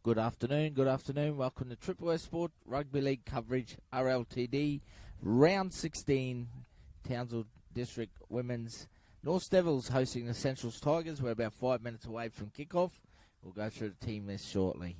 Good afternoon, good afternoon. Welcome to Triple S Sport Rugby League coverage, RLTD, round 16, Townsville District Women's. North Devils hosting the Centrals Tigers. We're about 5 minutes away from kickoff. We'll go through the team list shortly.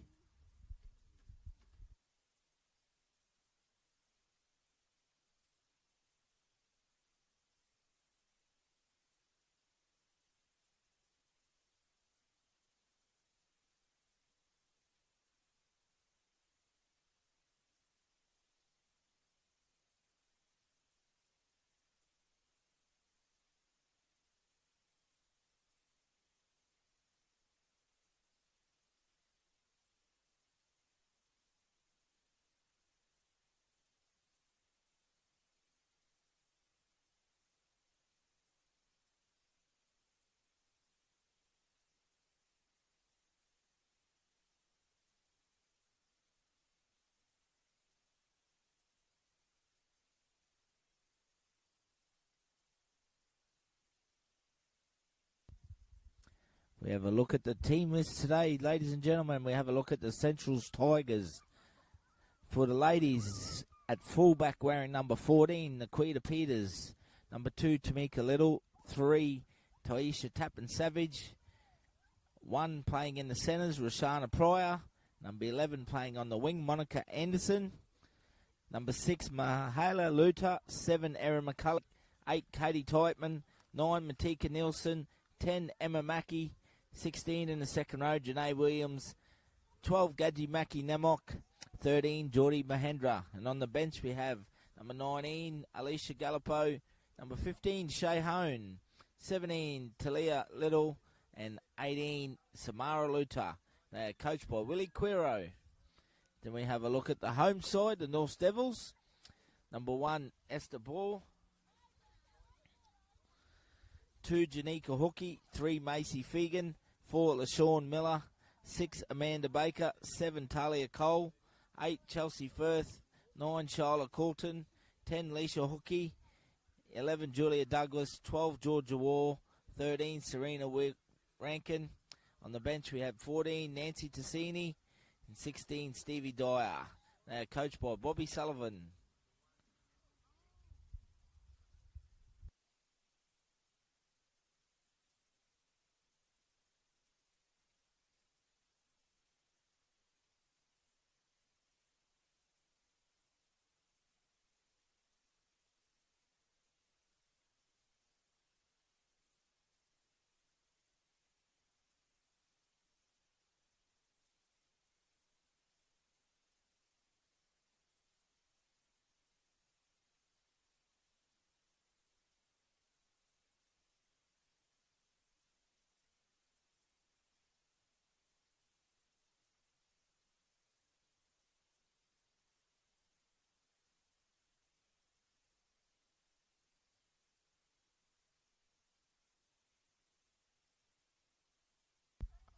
We have a look at the team list today, ladies and gentlemen. We have a look at the Centrals Tigers. For the ladies, at fullback wearing number 14, Naquita Peters. Number 2, Tamika Little. 3, Taisha Tappan-Savage. 1 playing in the centres, Roshana Pryor. Number 11 playing on the wing, Monica Anderson. Number 6, Mahala Luta. 7, Erin McCulloch. 8, Katie Teitman. 9, Matika Nielsen. 10, Emma Mackey. 16 in the second row, Janae Williams. 12, Gadji Maki Namok. 13, Geordie Mahendra. And on the bench we have number 19, Alicia Gallipo. Number 15, Shay Hone. 17, Talia Little. And 18, Samara Luta. They are coached by Willie Quiro. Then we have a look at the home side, the North Devils. Number 1, Esther Ball. 2, Janika Hookie. 3, Macy Fegan. 4, LaShawn Miller. 6, Amanda Baker. 7, Talia Cole. 8, Chelsea Firth. 9, Shyla Coulton. 10, Leisha Hookie. 11, Julia Douglas. 12, Georgia War. 13, Serena Rankin. On the bench we have 14, Nancy Tassini. And 16, Stevie Dyer. They are coached by Bobby Sullivan.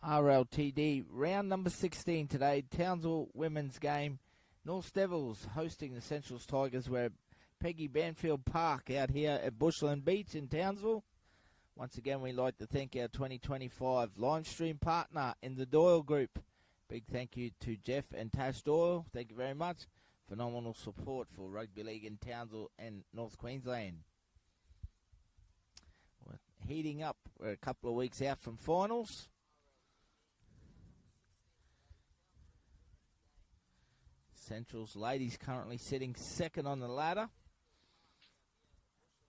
RLTD, round number 16 today, Townsville women's game. North Devils hosting the Centrals Tigers. We're at Peggy Banfield Park out here at Bushland Beach in Townsville. Once again, we'd like to thank our 2025 live stream partner in the Doyle Group. Big thank you to Jeff and Tash Doyle. Thank you very much. Phenomenal support for rugby league in Townsville and North Queensland. We're heating up. We're a couple of weeks out from finals. Central's ladies currently sitting second on the ladder.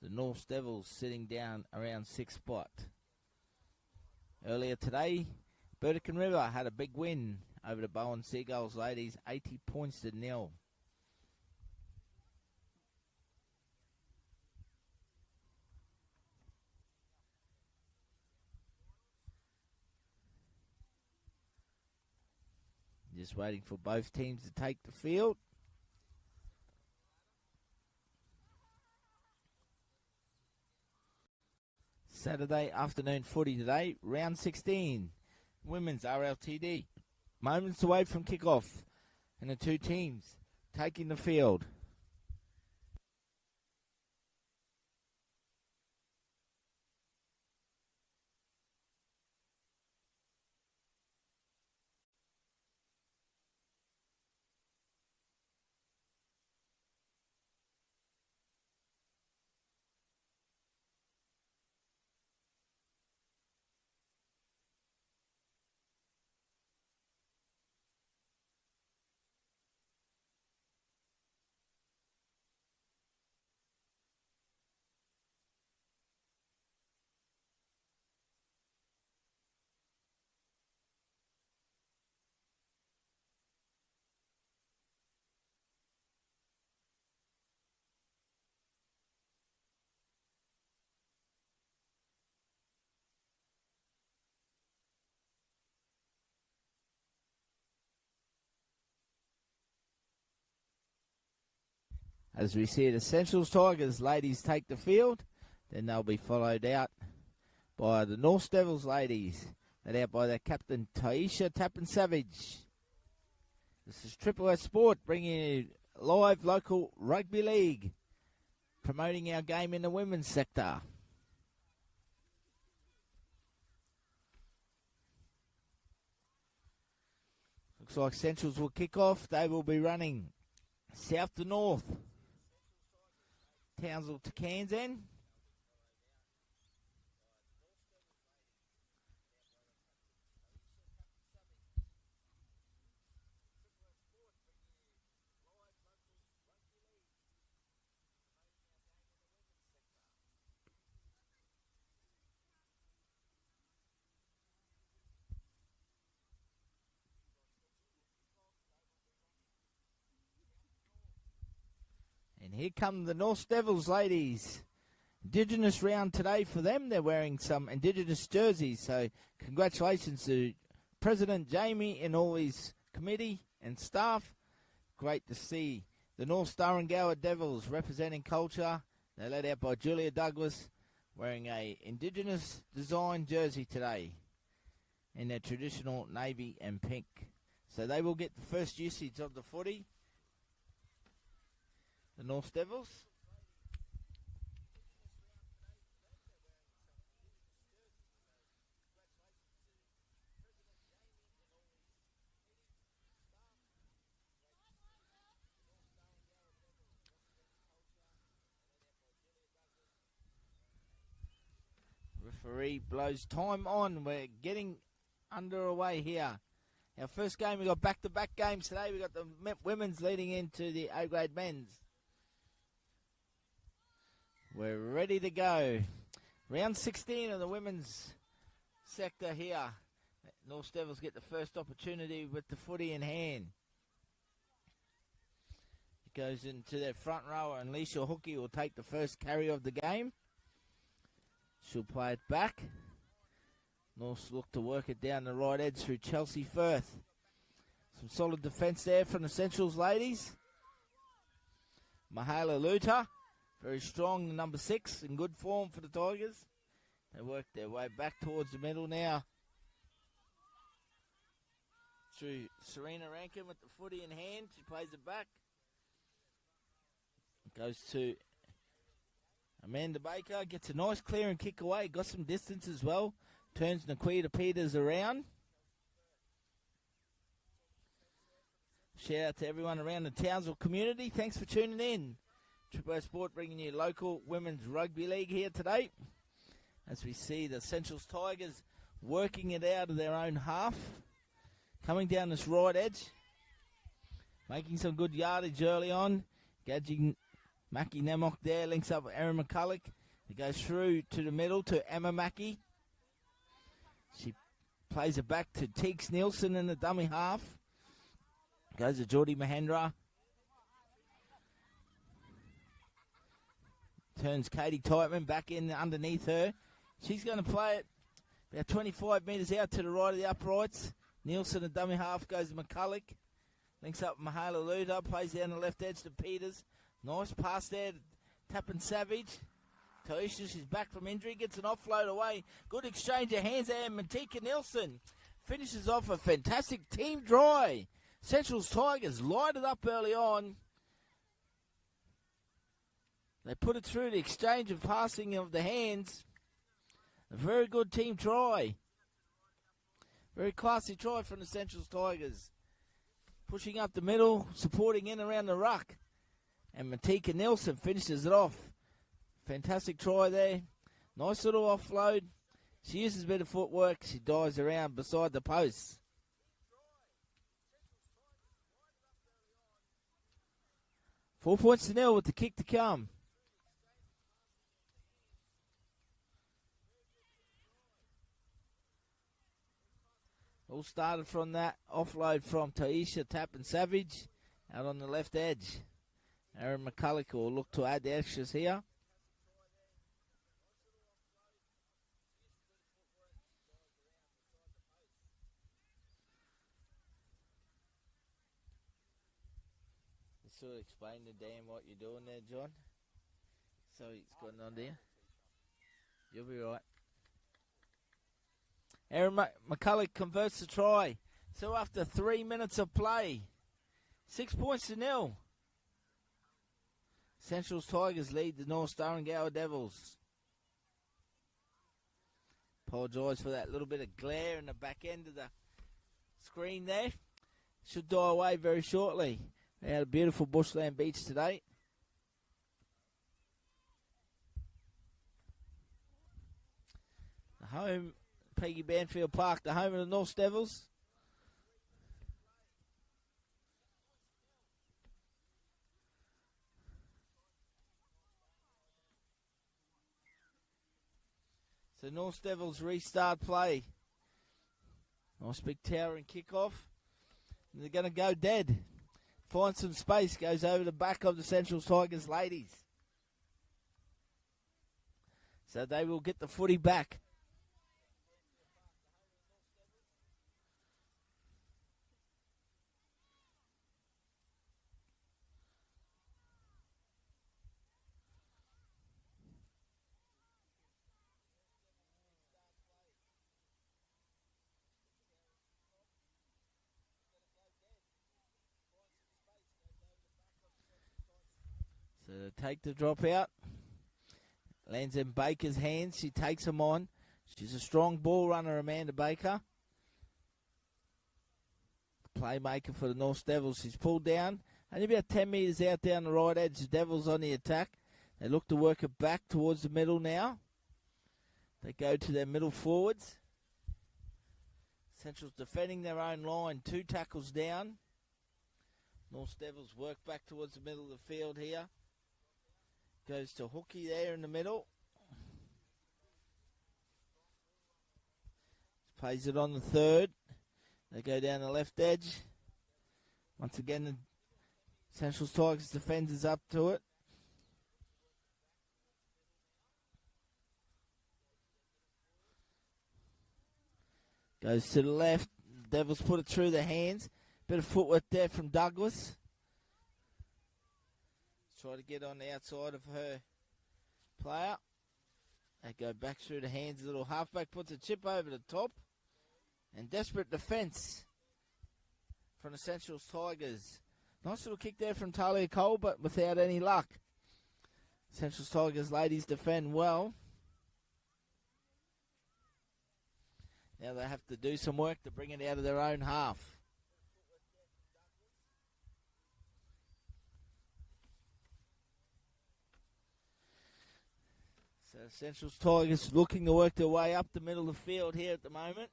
The North Devils sitting down around 6th spot. Earlier today, Burdekin River had a big win over the Bowen Seagulls ladies, 80 points to 0. Just waiting for both teams to take the field. Saturday afternoon footy today, round 16. Women's RLTD. Moments away from kickoff. And the two teams taking the field. As we see the Centrals Tigers ladies take the field, then they'll be followed out by the North Devils ladies, led out by their captain Taisha Tappan Savage. This is Triple S Sport bringing you live local rugby league, promoting our game in the women's sector. Looks like Centrals will kick off. They will be running south to north. Townsville to Kansan. And here come the North Devils ladies. Indigenous round today for them. They're wearing some Indigenous jerseys. So congratulations to President Jamie and all his committee and staff. Great to see the North Starrangower Devils representing culture. They're led out by Julia Douglas, wearing a Indigenous design jersey today in their traditional navy and pink. So they will get the first usage of the footy. The North Devils. Referee blows time on. We're getting underway here. Our first game, we got back-to-back games today. We got the women's leading into the A-grade men's. We're ready to go. Round 16 of the women's sector here. North Devils get the first opportunity with the footy in hand. It goes into their front rower, and Leisha Hookie will take the first carry of the game. She'll play it back. North look to work it down the right edge through Chelsea Firth. Some solid defence there from the Centrals ladies. Mahala Luta. Very strong, the number 6, in good form for the Tigers. They work their way back towards the middle now. Through Serena Rankin with the footy in hand. She plays it back. It goes to Amanda Baker. Gets a nice clear and kick away. Got some distance as well. Turns Naquita Peters around. Shout out to everyone around the Townsville community. Thanks for tuning in. Triple S Sport bringing you local women's rugby league here today. As we see the Centrals Tigers working it out of their own half. Coming down this right edge. Making some good yardage early on. Gadging Mackie Nemok there. Links up with Erin McCulloch. It goes through to the middle to Emma Mackie. She plays it back to Teeks Nielsen in the dummy half. Goes to Geordie Mahendra. Turns Katie Titeman back in underneath her. She's going to play it about 25 metres out to the right of the uprights. Nielsen, the dummy half, goes to McCulloch. Links up Mahala Luda. Plays down the left edge to Peters. Nice pass there to Tappan Savage. Taisha, she's back from injury. Gets an offload away. Good exchange of hands there. Mantika Nielsen finishes off a fantastic team try. Central's Tigers light it up early on. They put it through the exchange of passing of the hands. A very good team try. Very classy try from the Centrals Tigers. Pushing up the middle, supporting in around the ruck. And Matika Nielsen finishes it off. Fantastic try there. Nice little offload. She uses a bit of footwork. She dives around beside the posts. Four points to nil with the kick to come. All started from that offload from Taisha Tappan Savage out on the left edge. Erin McCulloch will look to add the extras here. sort of explain to Dan what you're doing there, John? So he's got on there. You'll be right. Aaron McCulloch converts the try. So after 3 minutes of play, 6 points to 0. Central's Tigers lead the North Star and Gower Devils. Apologise for that little bit of glare in the back end of the screen there. Should die away very shortly. We had a beautiful bushland beach today. The home, Peggy Banfield Park, the home of the North Devils. So North Devils restart play. Nice big towering kickoff. They're going to go dead. Find some space. Goes over the back of the Central Tigers ladies. So they will get the footy back. So they take the drop out. Lands in Baker's hands. She takes them on. She's a strong ball runner, Amanda Baker. Playmaker for the North Devils. She's pulled down. Only about 10 metres out down the right edge. The Devils on the attack. They look to work it back towards the middle now. They go to their middle forwards. Central's defending their own line. 2 tackles down. North Devils work back towards the middle of the field here. Goes to Hookie there in the middle. Plays it on the third. They go down the left edge. Once again, the Central Tigers defenders up to it. Goes to the left. The Devils put it through their hands. Bit of footwork there from Douglas. Try to get on the outside of her player. They go back through the hands. The little halfback puts a chip over the top. And desperate defence from the Central Tigers. Nice little kick there from Talia Cole, but without any luck. Central Tigers ladies defend well. Now they have to do some work to bring it out of their own half. So Central Tigers looking to work their way up the middle of the field here at the moment.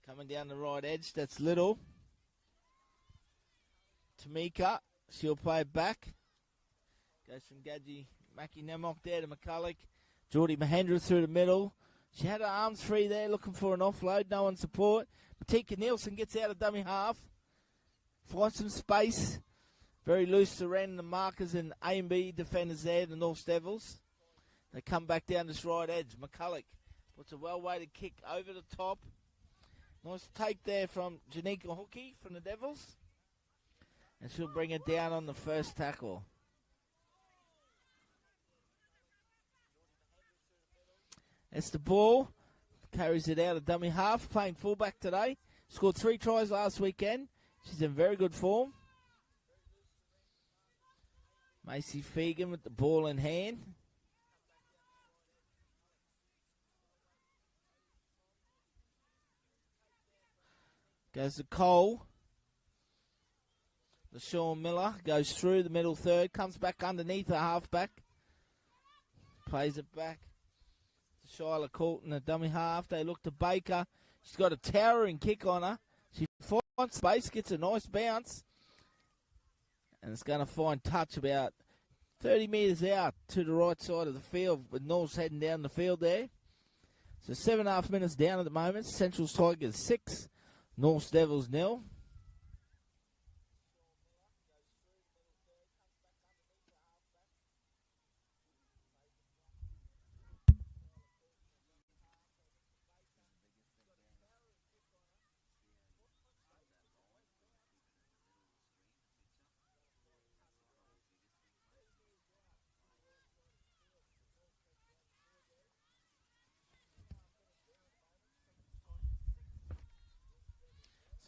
Coming down the right edge, that's Little. Tamika, she'll play it back. Goes from Gadji Mackie Nemok there to McCulloch. Geordie Mahendra through the middle. She had her arms free there looking for an offload, no one support. Matika Nielsen gets out of dummy half. Finds some space. Very loose surrounding the markers and A and B defenders there, the North Devils. They come back down this right edge. McCulloch puts a well-weighted kick over the top. Nice take there from Janika Hookie from the Devils. And she'll bring it down on the first tackle. That's the ball. Carries it out of dummy half. Playing fullback today. Scored 3 tries last weekend. She's in very good form. Macy Fegan with the ball in hand. Goes to Cole. LaShawn Miller goes through the middle third. Comes back underneath the halfback. Plays it back to Shyla Coulton, the dummy half. They look to Baker. She's got a towering kick on her. She finds space, gets a nice bounce. And it's going to find touch about 30 metres out to the right side of the field with North's heading down the field there. So 7.5 minutes down at the moment. Central Tigers 6. North Devils 0.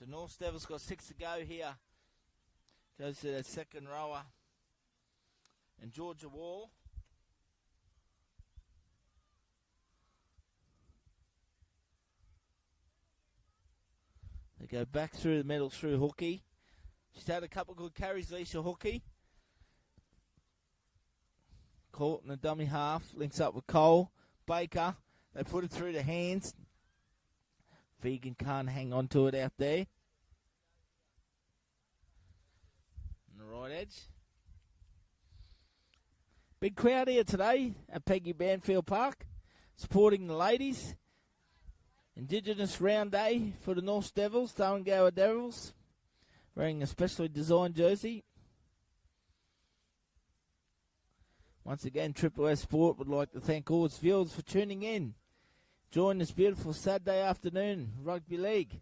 North Devils got 6 to go here. Goes to their second rower. And Georgia Wall. They go back through the middle through Hookie. She's had a couple of good carries, Leisha Hookie. Caught in the dummy half. Links up with Cole. Baker. They put it through the hands. Vegan can't hang on to it out there. On the right edge. Big crowd here today at Peggy Banfield Park. Supporting the ladies. Indigenous Round Day for the North Devils. Tarrangower Devils. Wearing a specially designed jersey. Once again, Triple S Sport would like to thank all its viewers for tuning in. Join this beautiful Saturday afternoon rugby league.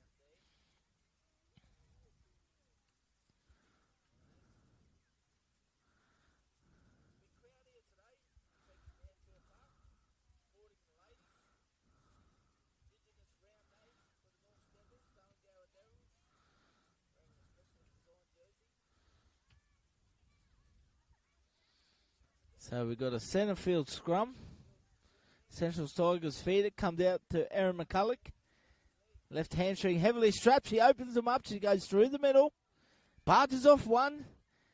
So we've got a centre field scrum. Central Tigers feed it. Comes out to Erin McCulloch. Left hamstring heavily strapped. She opens them up. She goes through the middle. Barges off one.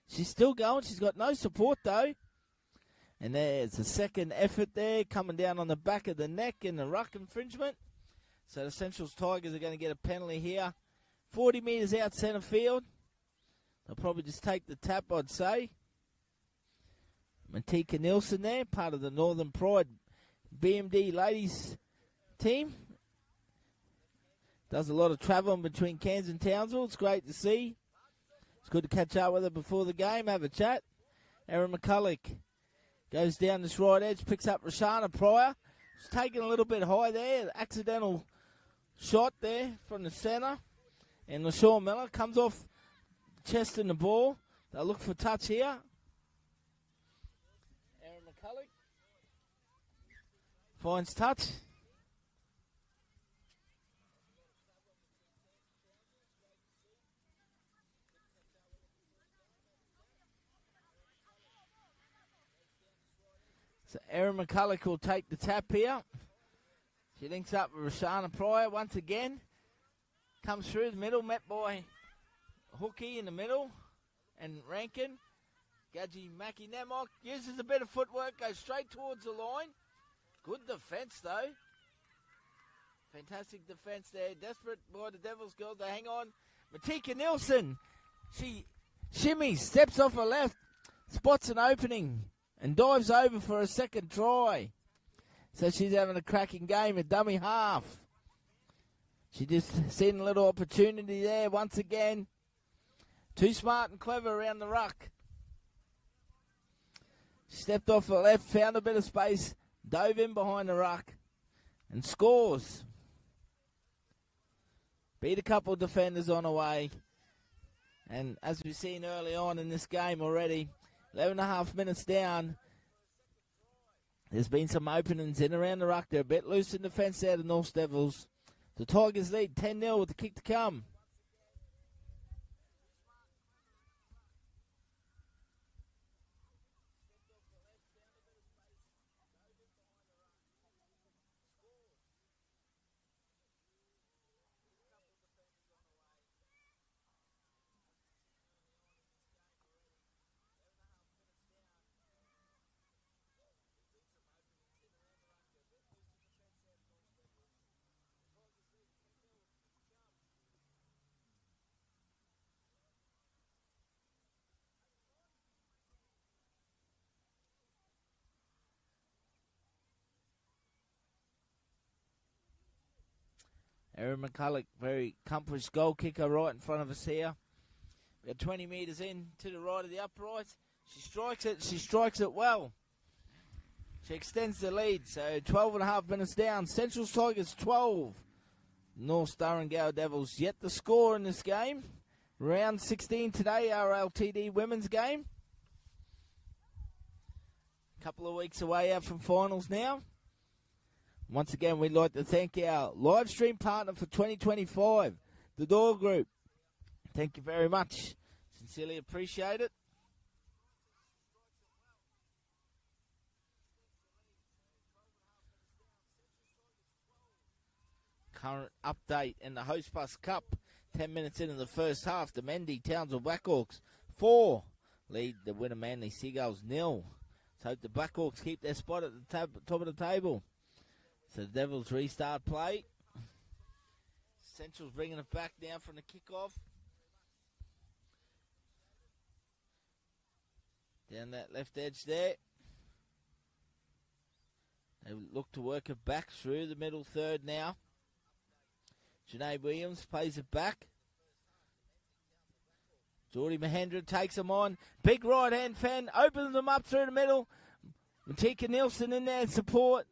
She's still going. She's got no support though. And there's a second effort there. Coming down on the back of the neck in the ruck infringement. So the Central Tigers are going to get a penalty here. 40 metres out centre field. They'll probably just take the tap, I'd say. Matika Nielsen there, part of the Northern Pride BMD ladies team. Does a lot of travelling between Cairns and Townsville. It's great to see. It's good to catch up with her before the game, have a chat. Erin McCulloch goes down this right edge, picks up Rashana Pryor. It's taken a little bit high there. Accidental shot there from the centre. And LaShawn Miller comes off chest in the ball. They'll look for touch here. Finds touch. So Erin McCulloch will take the tap here. She links up with Rashana Pryor once again. Comes through the middle, met by Hookie in the middle. And Rankin. Gadji Mackie Nemok uses a bit of footwork, goes straight towards the line. Good defence, though. Fantastic defence there. Desperate by the Devils girl to hang on. Matika Nielsen. She shimmies, steps off her left, spots an opening, and dives over for a second try. So she's having a cracking game at dummy half. She just seen a little opportunity there once again. Too smart and clever around the ruck. Stepped off her left, found a bit of space. Dove in behind the ruck and scores. Beat a couple of defenders on the way. And as we've seen early on in this game already, 11.5 minutes down, there's been some openings in around the ruck. They're a bit loose in defence there, the North Devils. The Tigers lead 10-0 with the kick to come. Erin McCulloch, very accomplished goal kicker right in front of us here. We're 20 metres in to the right of the uprights. She strikes it well. She extends the lead, so 12.5 minutes down. Central Tigers 12. North Tarrangower Devils yet to score in this game. Round 16 today, RLTD women's game. Couple of weeks away out from finals now. Once again, we'd like to thank our live stream partner for 2025, the Door Group. Thank you very much. Sincerely appreciate it. Current update in the Host Bus Cup. 10 minutes into the first half. The Mendy Townsville Blackhawks 4 lead the winner Manly Seagulls 0. So hope the Blackhawks keep their spot at the top of the table. So the Devils restart play. Central's bringing it back now from the kickoff. Down that left edge there. They look to work it back through the middle third now. Janae Williams plays it back. Geordie Mahendra takes them on. Big right-hand fan, opens them up through the middle. Matika Nielsen in there in support.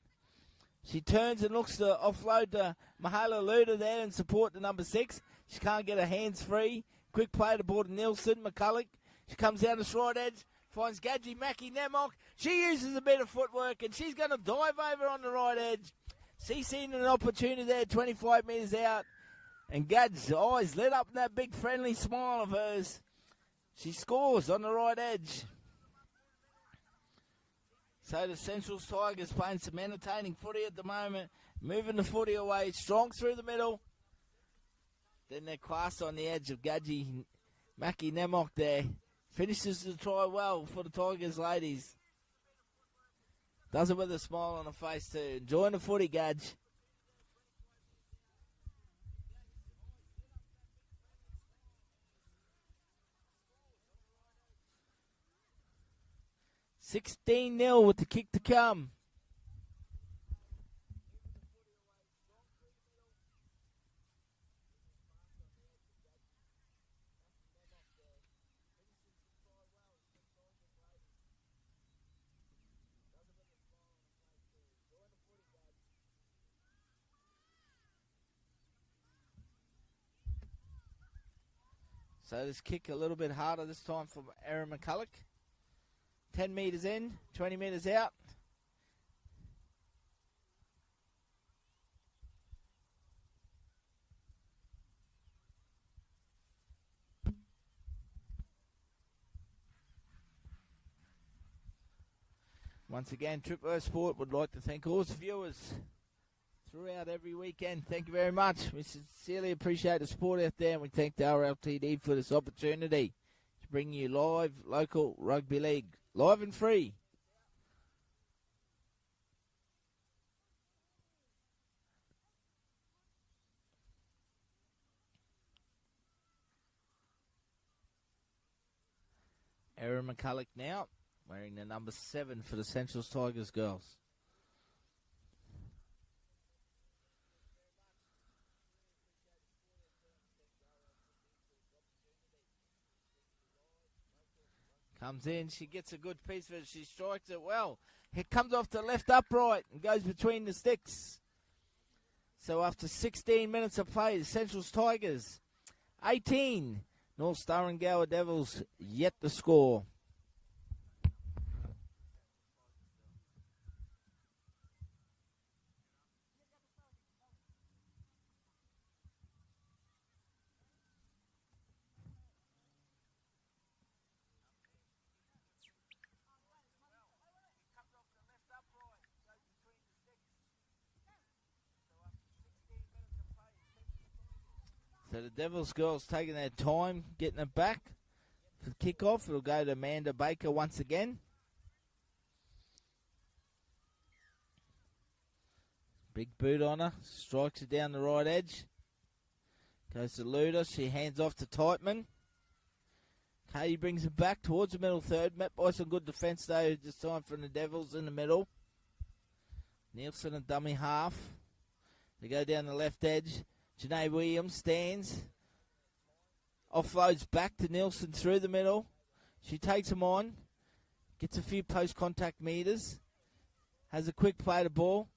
She turns and looks to offload to Mahala Luda there and support the number 6. She can't get her hands free. Quick play to board Nielsen. McCulloch. She comes down the right edge. Finds Gadji Mackie Nemok. She uses a bit of footwork and she's going to dive over on the right edge. She's seen an opportunity there, 25 metres out. And Gad's eyes lit up in that big friendly smile of hers. She scores on the right edge. So the Central Tigers playing some entertaining footy at the moment. Moving the footy away, strong through the middle. Then they're class on the edge of Gadji Mackie Nemok there. Finishes the try well for the Tigers ladies. Does it with a smile on her face too. Enjoying the footy, Gadge. $16-0 with the kick to come. So this kick a little bit harder this time from Erin McCulloch. 10 metres in, 20 metres out. Once again, Triple O Sport would like to thank all its viewers throughout every weekend. Thank you very much. We sincerely appreciate the support out there, and we thank the RLTD for this opportunity to bring you live local rugby league, live and free. Erin McCulloch now wearing the number 7 for the Central Tigers girls. Comes in, she gets a good piece of it, she strikes it well. It comes off the left upright and goes between the sticks. So after 16 minutes of play, the Central Tigers 18, North Star and Gower Devils yet to score. So the Devils girls taking their time, getting it back for the kickoff. It'll go to Amanda Baker once again. Big boot on her, strikes it down the right edge. Goes to Luda, she hands off to Tightman. Katie brings it back towards the middle third. Met by some good defence though, this time from the Devils in the middle. Nielsen a dummy half. They go down the left edge. Janae Williams stands. Offloads back to Nielsen through the middle. She takes him on. Gets a few post-contact metres. Has a quick play to ball.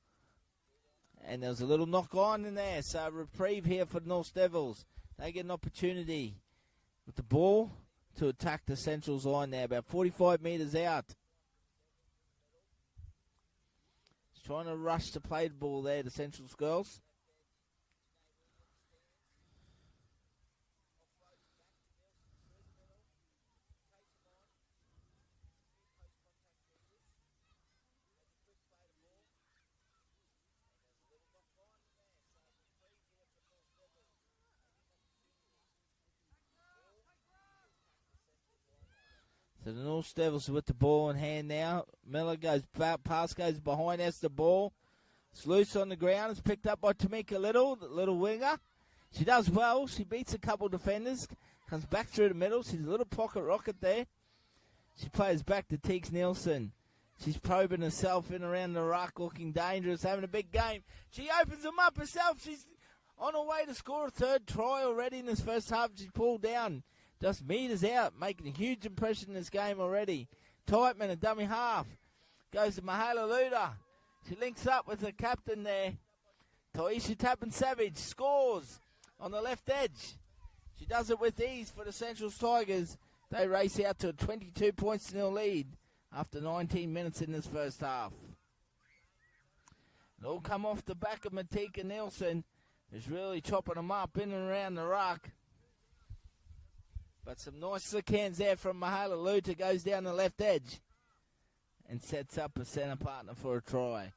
And there's a little knock-on in there. So a reprieve here for the North Devils. They get an opportunity with the ball to attack the Central's line now. About 45 metres out. Just trying to rush to play the ball there, the Central's girls. So the North Devils with the ball in hand now. Miller goes back, pass goes behind, has the ball. It's loose on the ground. It's picked up by Tamika Little, the little winger. She does well. She beats a couple defenders. Comes back through the middle. She's a little pocket rocket there. She plays back to Teeks Nielsen. She's probing herself in around the ruck, looking dangerous, having a big game. She opens them up herself. She's on her way to score a third try already in this first half. She's pulled down. Just meters out, making a huge impression in this game already. Tightman, a dummy half. Goes to Mahala Luda. She links up with the captain there. Taisha Tappan-Savage scores on the left edge. She does it with ease for the Centrals Tigers. They race out to a 22 points to nil lead after 19 minutes in this first half. It all come off the back of Matika Nielsen, who's really chopping them up in and around the ruck. But some nice slick hands there from Mahala Luta, goes down the left edge and sets up a centre partner for a try.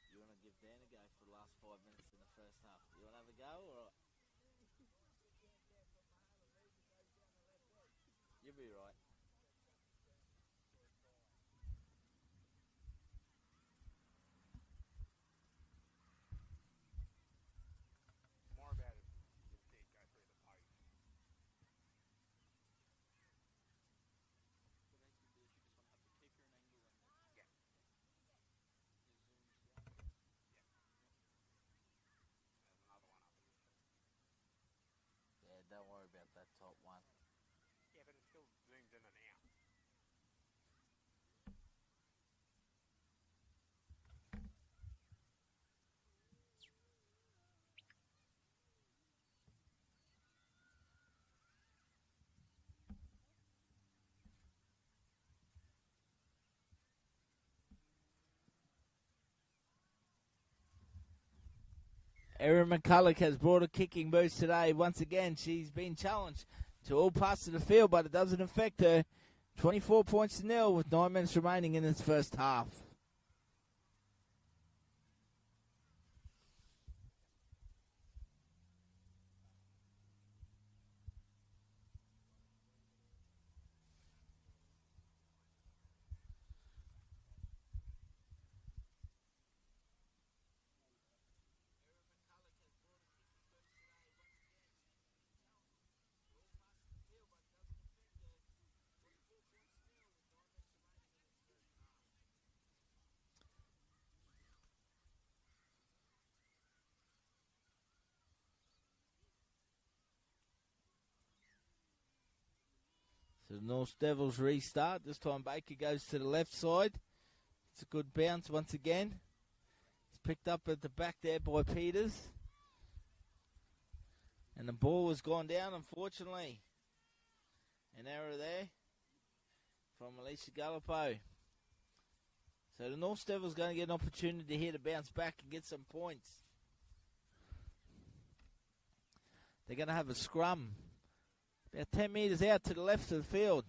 You want to give Dan a go for the last 5 minutes in the first half? You want to have a go or? You'll be right. More about it. If they go through the pipe. Yeah, don't worry about that top one. Yeah, but it still zooms in and out. Erin McCulloch has brought a kicking boost today. Once again, she's been challenged to all parts of the field, but it doesn't affect her. 24 points to nil with 9 minutes remaining in this first half. So the North Devils restart. This time Baker goes to the left side. It's a good bounce once again. It's picked up at the back there by Peters. And the ball has gone down, unfortunately. An error there from Alicia Gallipo. So the North Devils going to get an opportunity here to bounce back and get some points. They're going to have a scrum. About 10 metres out to the left of the field.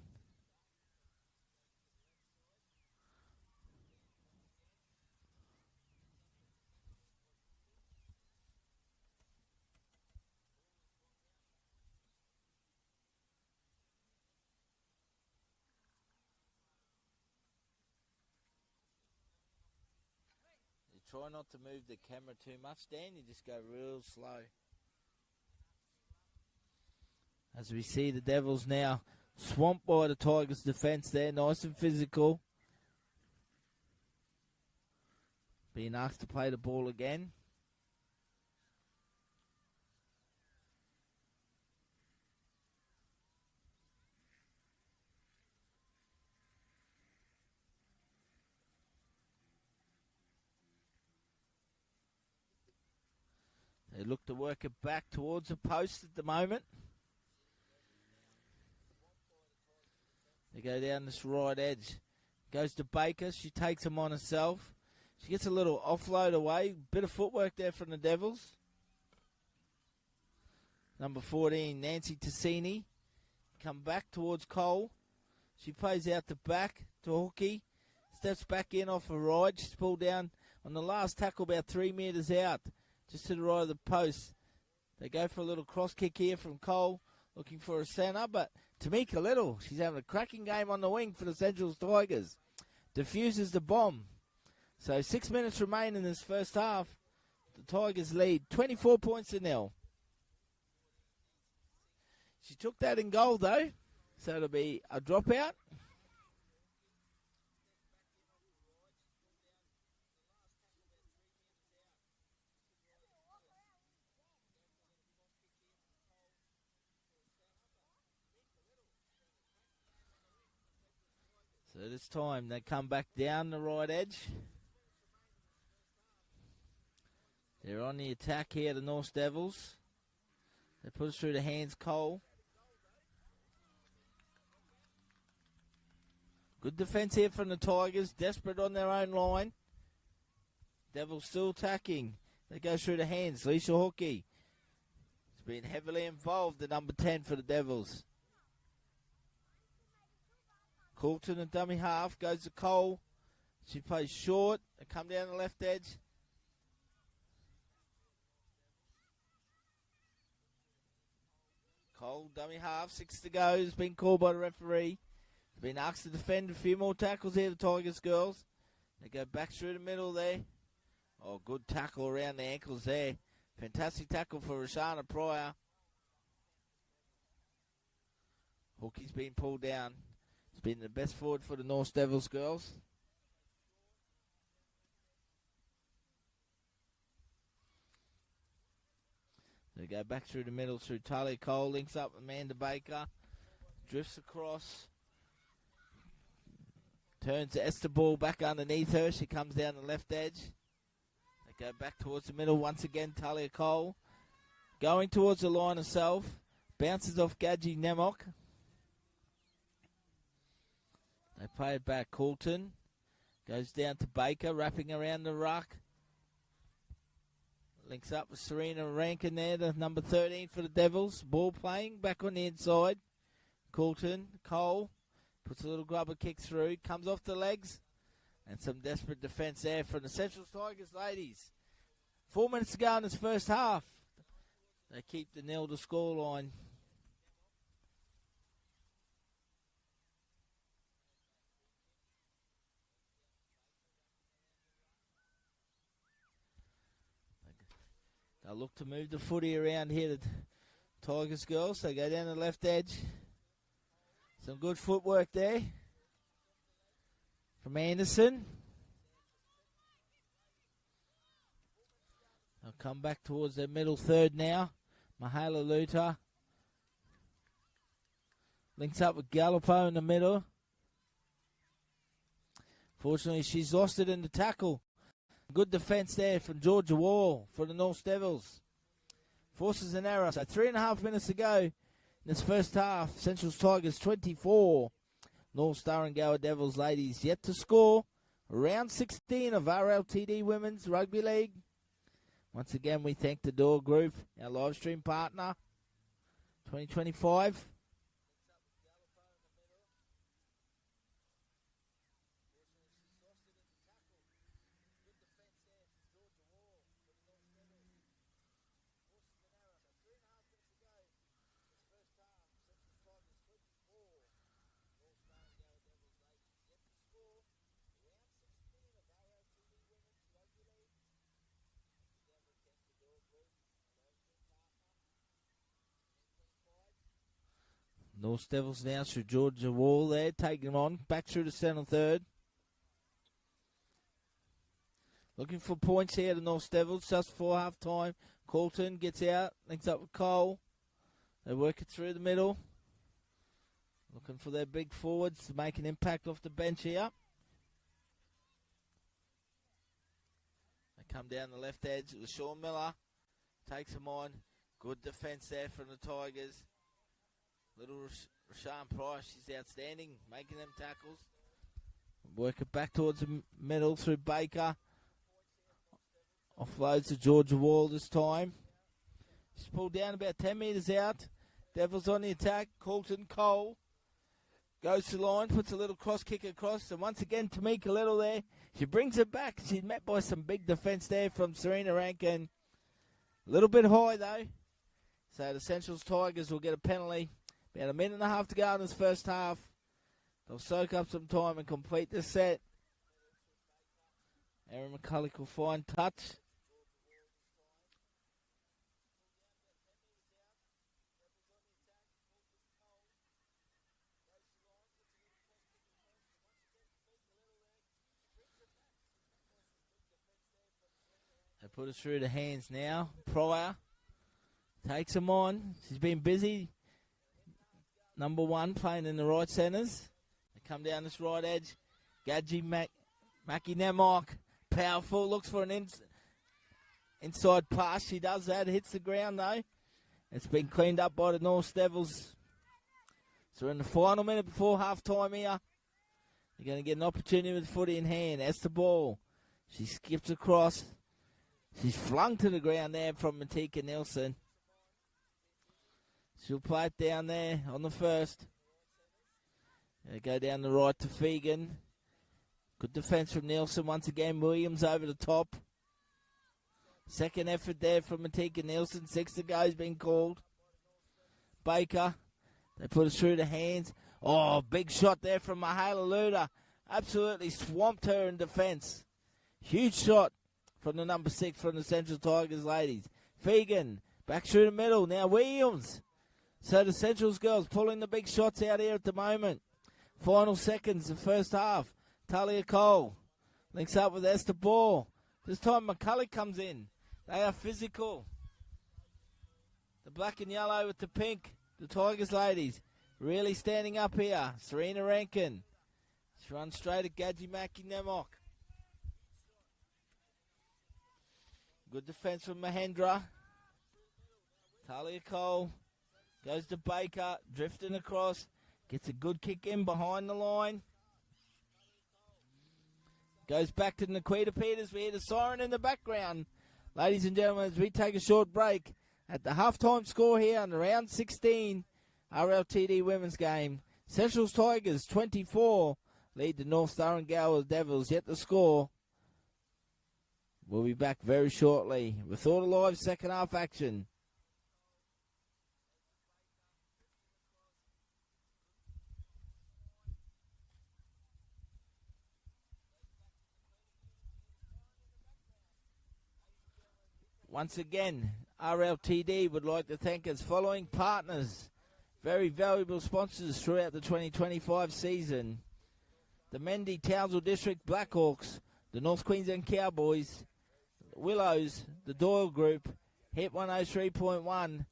You try not to move the camera too much, Dan. You just go real slow. As we see the Devils now swamped by the Tigers' defence there, nice and physical. Being asked to play the ball again. They look to work it back towards the post at the moment. They go down this right edge. Goes to Baker. She takes him on herself. She gets a little offload away. Bit of footwork there from the Devils. Number 14, Nancy Tassini, come back towards Cole. She plays out the back to Hookie. Steps back in off a ride. She's pulled down on the last tackle about 3 metres out, just to the right of the post. They go for a little cross kick here from Cole, looking for a centre, but Tamika Little, she's having a cracking game on the wing for the Central Tigers. Diffuses the bomb. So 6 minutes remain in this first half. The Tigers lead 24 points to 0. She took that in goal though, so it'll be a dropout. So this time they come back down the right edge. They're on the attack here, the North Devils. They put it through the hands, Cole. Good defence here from the Tigers, desperate on their own line. Devils still attacking. They go through the hands, Lisa Hookie. Has been heavily involved, the number 10 for the Devils. Coulton, the dummy half, goes to Cole. She plays short. They come down the left edge. Cole, dummy half, 6 to go. Has been called by the referee. Been asked to defend a few more tackles here, the Tigers girls. They go back through the middle there. Oh, good tackle around the ankles there. Fantastic tackle for Rashana Pryor. Hookie's been pulled down. He's been the best forward for the North Devils girls. They go back through the middle through Talia Cole. Links up Amanda Baker. Drifts across. Turns Esther Ball back underneath her. She comes down the left edge. They go back towards the middle once again. Talia Cole going towards the line herself. Bounces off Gadji Nemok. They play it back. Coulton goes down to Baker, wrapping around the ruck. Links up with Serena Rankin there, the number 13 for the Devils. Ball playing back on the inside. Coulton, Cole. Puts a little grubber kick through. Comes off the legs. And some desperate defence there from the Central Tigers ladies. 4 minutes to go in this first half. They keep the 0 to score line. They'll look to move the footy around here, the Tigers girls. They go down the left edge. Some good footwork there from Anderson. They'll come back towards their middle third now. Mahala Luta links up with Gallipo in the middle. Fortunately, she's lost it in the tackle. Good defence there from Georgia Wall for the North Devils. Forces an error. So 3.5 minutes to go in this first half. Central Tigers 24. North Star and Gower Devils ladies yet to score. Round 16 of RLTD Women's Rugby League. Once again, we thank the Door Group, our live stream partner. 2025. North Devils now through Georgia Wall there, taking them on, back through the centre third. Looking for points here, the North Devils, just before half time. Coulton gets out, links up with Cole. They work it through the middle. Looking for their big forwards to make an impact off the bench here. They come down the left edge with Sean Miller. Takes them on. Good defence there from the Tigers. Little Rashawn Price, she's outstanding, making them tackles. Work it back towards the middle through Baker. Offloads to Georgia Wall this time. She's pulled down about 10 metres out. Devils on the attack. Colton Cole goes to the line, puts a little cross kick across, and once again Tamika Little there. She brings it back. She's met by some big defence there from Serena Rankin. A little bit high though. So the Centrals Tigers will get a penalty. About a minute and a half to go in this first half. They'll soak up some time and complete the set. Erin McCulloch will find touch. They put it through the hands now. Pryor takes him on. She's been busy. Number 1 playing in the right centres. They come down this right edge. Gadji Mackie Nemok. Powerful. Looks for an inside pass. She does that. Hits the ground though. It's been cleaned up by the North Devils. So we're in the final minute before half time here. They're going to get an opportunity with footy in hand. That's the ball. She skips across. She's flung to the ground there from Matika Nelson. She'll play it down there on the first. They go down the right to Fegan. Good defence from Nelson. Once again, Williams over the top. Second effort there from Matika Nelson. 6 to go has been called. Baker. They put it through the hands. Oh, big shot there from Mahala Luda. Absolutely swamped her in defence. Huge shot from the number 6 from the Central Tigers ladies. Fegan, back through the middle. Now Williams. So the Centrals girls pulling the big shots out here at the moment. Final seconds of first half. Talia Cole links up with Esther Ball. This time McCulloch comes in. They are physical. The black and yellow with the pink. The Tigers ladies really standing up here. Serena Rankin. She runs straight at Gadji Mackie Nemok. Good defence from Mahendra. Talia Cole goes to Baker, drifting across. Gets a good kick in behind the line. Goes back to Nikita Peters. We hear the siren in the background. Ladies and gentlemen, as we take a short break at the halftime score here on round 16 RLTD women's game. Central's Tigers 24 lead the North Durham Devils. Yet the score. We'll be back very shortly with all the live second half action. Once again, RLTD would like to thank its following partners, very valuable sponsors throughout the 2025 season. The Mendy Townsville District Blackhawks, the North Queensland Cowboys, Willows, the Doyle Group, Hit 103.1,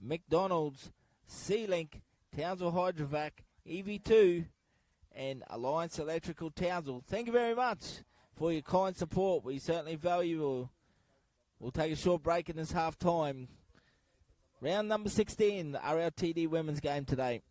McDonald's, C-Link, Townsville Hydrovac, EV2, and Alliance Electrical Townsville. Thank you very much for your kind support. We certainly value it. We'll take a short break in this half time. Round number 16, the RLTD women's game today.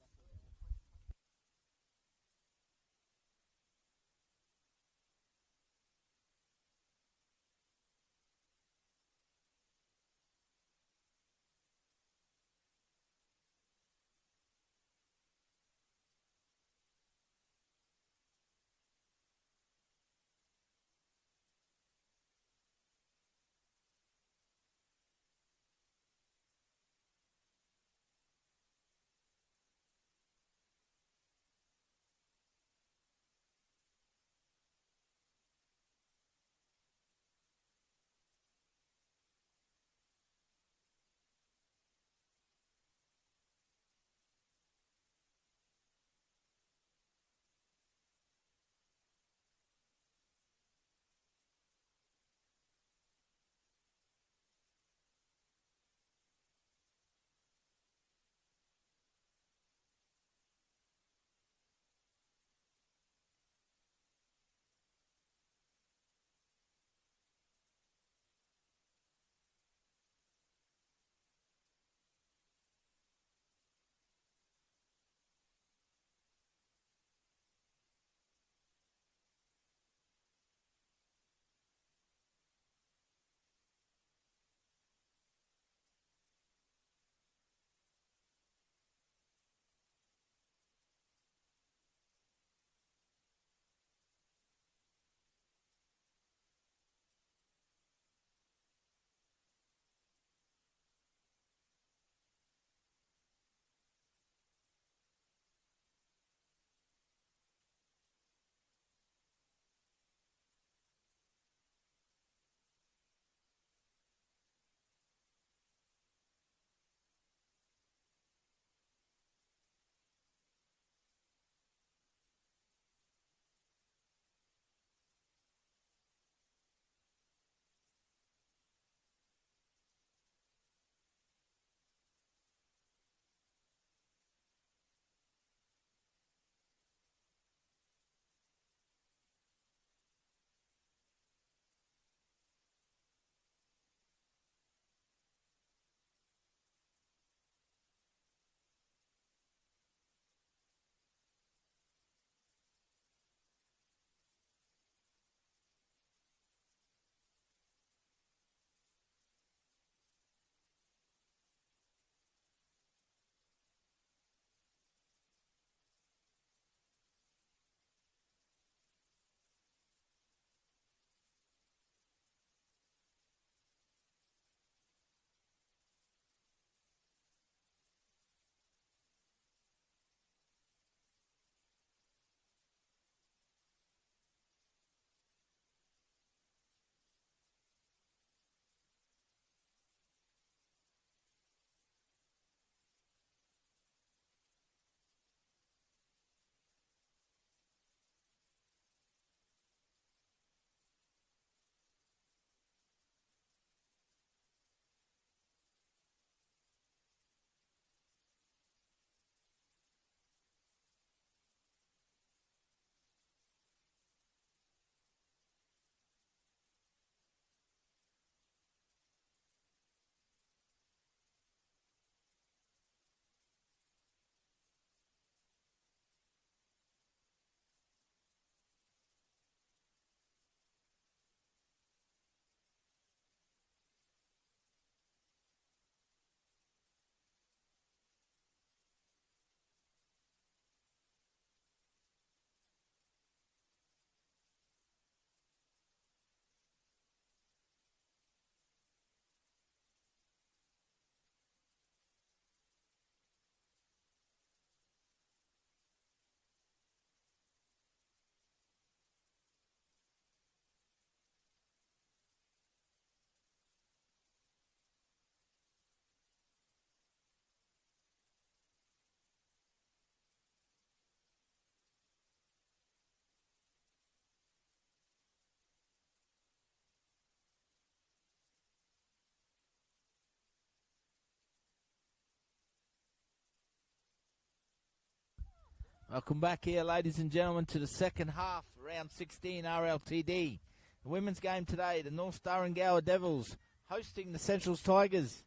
Welcome back here, ladies and gentlemen, to the second half, round 16 RLTD. The women's game today, the North Star and Gower Devils hosting the Centrals Tigers,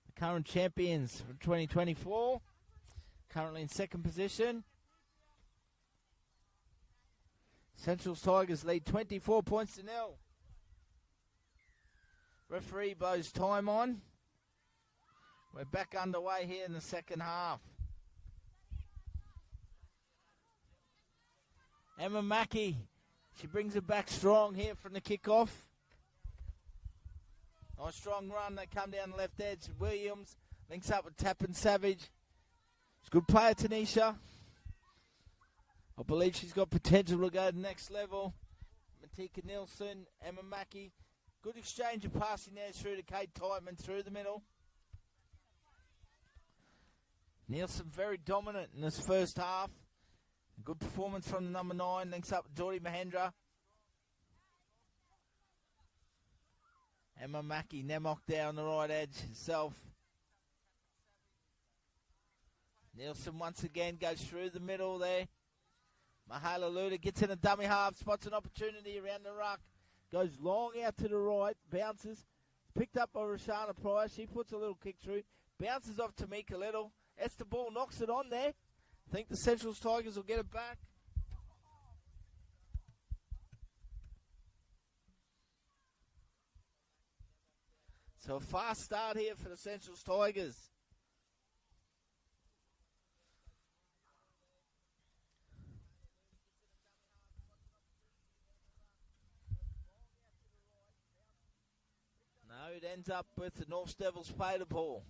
the current champions for 2024, currently in second position. Centrals Tigers lead 24 points to 0. Referee blows time on. We're back underway here in the second half. Emma Mackey, she brings it back strong here from the kickoff. Nice strong run, they come down the left edge. Williams links up with Tappan Savage. She's a good player, Tanisha. I believe she's got potential to go to the next level. Matika Nielsen, Emma Mackey. Good exchange of passing there through to Kate Titeman through the middle. Nielsen very dominant in this first half. Good performance from the number 9. Links up with Geordie Mahendra. Emma Mackey, Nemok down the right edge herself. Nielsen once again goes through the middle there. Mahala Luda gets in a dummy half, spots an opportunity around the ruck. Goes long out to the right, bounces. Picked up by Roshana Price. She puts a little kick through. Bounces off Tamika Little. Esther Ball knocks it on there. I think the Centrals Tigers will get it back. So a fast start here for the Centrals Tigers. No, it ends up with the North Devils play the ball.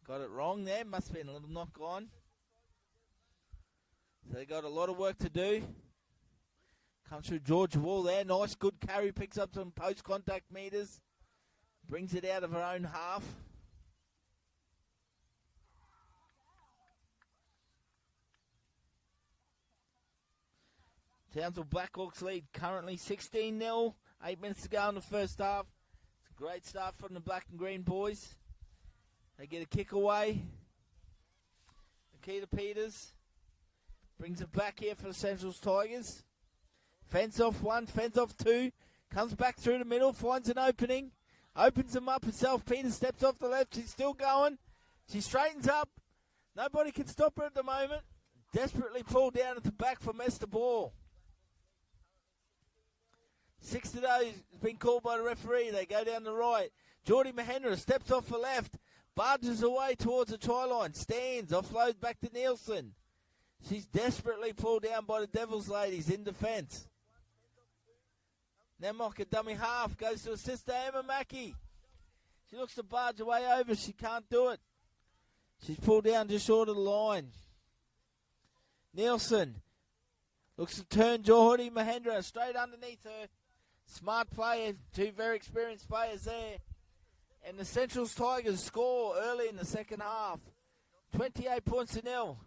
Got it wrong there. Must have been a little knock on. So they got a lot of work to do. Comes through Georgia Wall there. Nice, good carry. Picks up some post-contact meters. Brings it out of her own half. Townsville Blackhawks lead currently 16-0. 8 minutes to go in the first half. It's a great start from the black and green boys. They get a kick away. Nikita Peters brings it back here for the Centrals Tigers. Fence off 1, fence off 2. Comes back through the middle, finds an opening. Opens them up herself. Peters steps off the left. She's still going. She straightens up. Nobody can stop her at the moment. Desperately pulled down at the back from Esther Ball. 6 to 0 has been called by the referee. They go down the right. Geordie Mahendra steps off the left. Barges away towards the try line. Stands. Offloads back to Nielsen. She's desperately pulled down by the Devils ladies in defence. Nemok, a dummy half, goes to assist Emma Mackey. She looks to barge away over. She can't do it. She's pulled down just short of the line. Nielsen looks to turn Geordie Mahendra straight underneath her. Smart player, 2 very experienced players there. And the Centrals Tigers score early in the second half. 28 points to 0.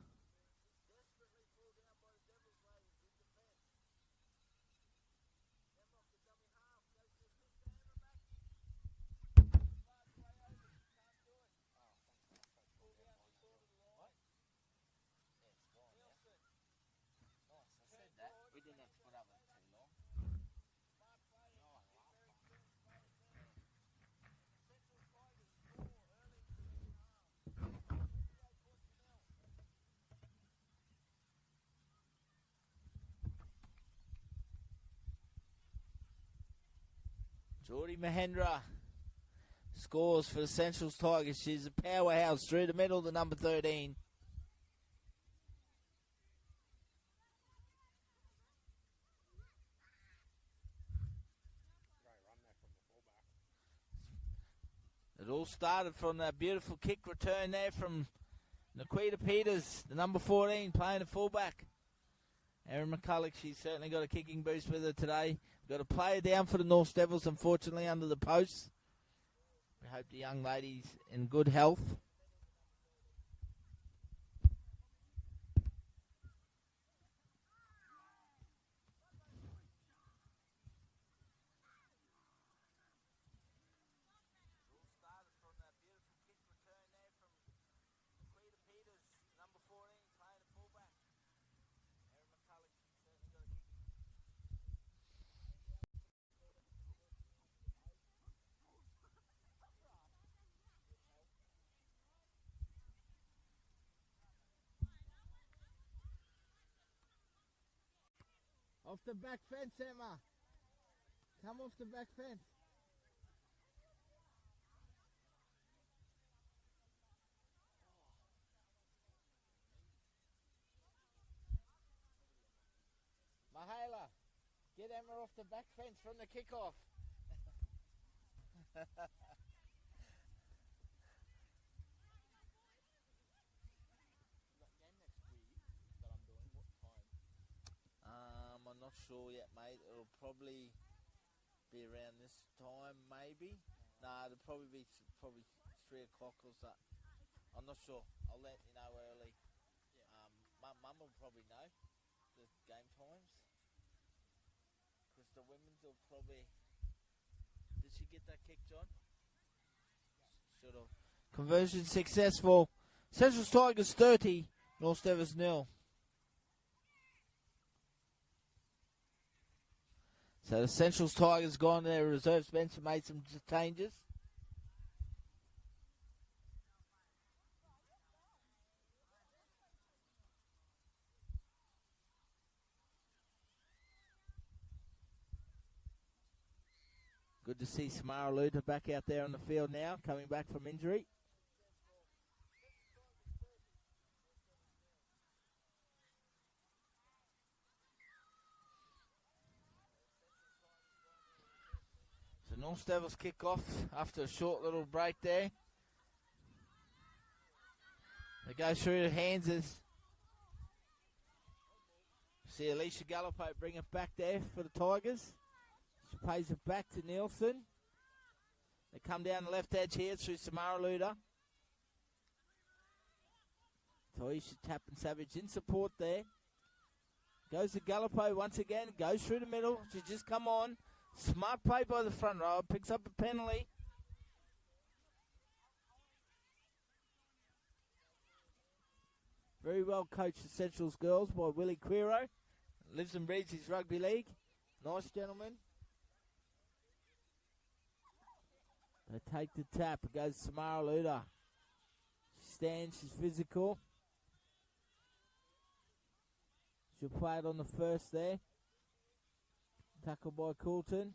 Geordie Mahendra scores for the Centrals Tigers. She's a powerhouse through the middle, the number 13. It all started from that beautiful kick return there from Nikita Peters, the number 14, playing the fullback. Erin McCulloch, she's certainly got a kicking boost with her today. We've got a player down for the North Devils, unfortunately, under the posts. We hope the young lady's in good health. Off the back fence, Emma. Come off the back fence. Mahala, get Emma off the back fence from the kickoff. I'm not sure yet, mate. It'll probably be around this time, maybe. Nah, it'll probably be 3 o'clock or so. I'm not sure. I'll let you know early. Mum will probably know the game times. Because the women's will probably... Did she get that kick, John? Should have. Conversion successful. Central Tigers 30, North Devils 0. So the Central Tigers gone to their reserves bench and made some changes. Good to see Samara Luta back out there on the field now, coming back from injury. So North Devils kick off after a short little break there. They go through the hands as see Alicia Gallopo bring it back there for the Tigers. She plays it back to Nielsen. They come down the left edge here through Samara Luda. Toisha Tappan Savage in support there. Goes to Gallopo once again. Goes through the middle. She's just come on. Smart play by the front row. Picks up a penalty. Very well coached the Central's girls by Willie Quiro. Lives and breathes his rugby league. Nice gentleman. They take the tap. It goes to Samara Luda. She stands. She's physical. She'll play it on the first there. Tackle by Coulton.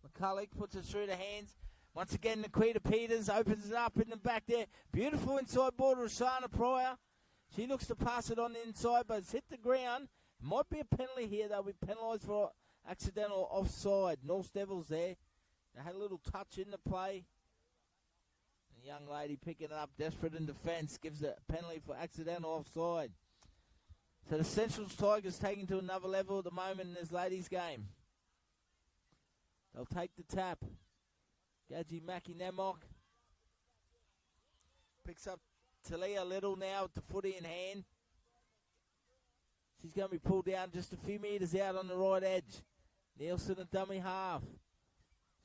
McCulloch puts it through the hands. Once again, Nikita Peters opens it up in the back there. Beautiful inside ball to Roshana Pryor. She looks to pass it on the inside, but it's hit the ground. Might be a penalty here. They'll be penalised for accidental offside. North Devils there. They had a little touch in the play. The young lady picking it up, desperate in defence, gives a penalty for accidental offside. So the Central Tigers taking to another level at the moment in this ladies' game. They'll take the tap. Gadji Mackie Nemok picks up Talia Little now with the footy in hand. She's going to be pulled down just a few metres out on the right edge. Nielsen a dummy half.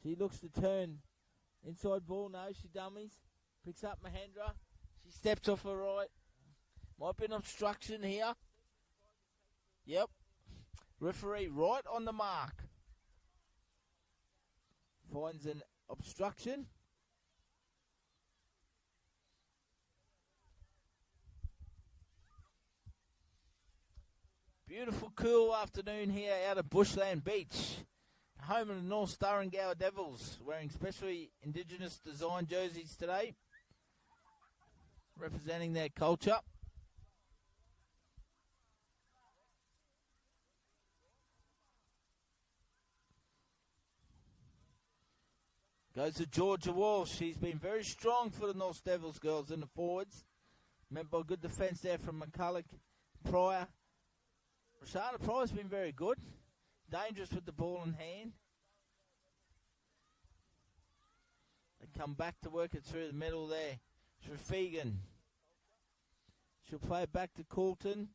She looks to turn. Inside ball, no, she dummies. Picks up Mahendra. She steps off her right. Might be an obstruction here. Yep. Referee right on the mark. Finds an obstruction. Beautiful cool afternoon here out at Bushland Beach. Home of the North Starrangower Devils, wearing specially Indigenous design jerseys today, representing their culture. Goes to Georgia Walsh. She's been very strong for the North Devils girls in the forwards. Remember, good defence there from McCulloch, Pryor. Roshana Pryor's been very good. Dangerous with the ball in hand. They come back to work it through the middle there. Trafegan. She'll play it back to Coulton.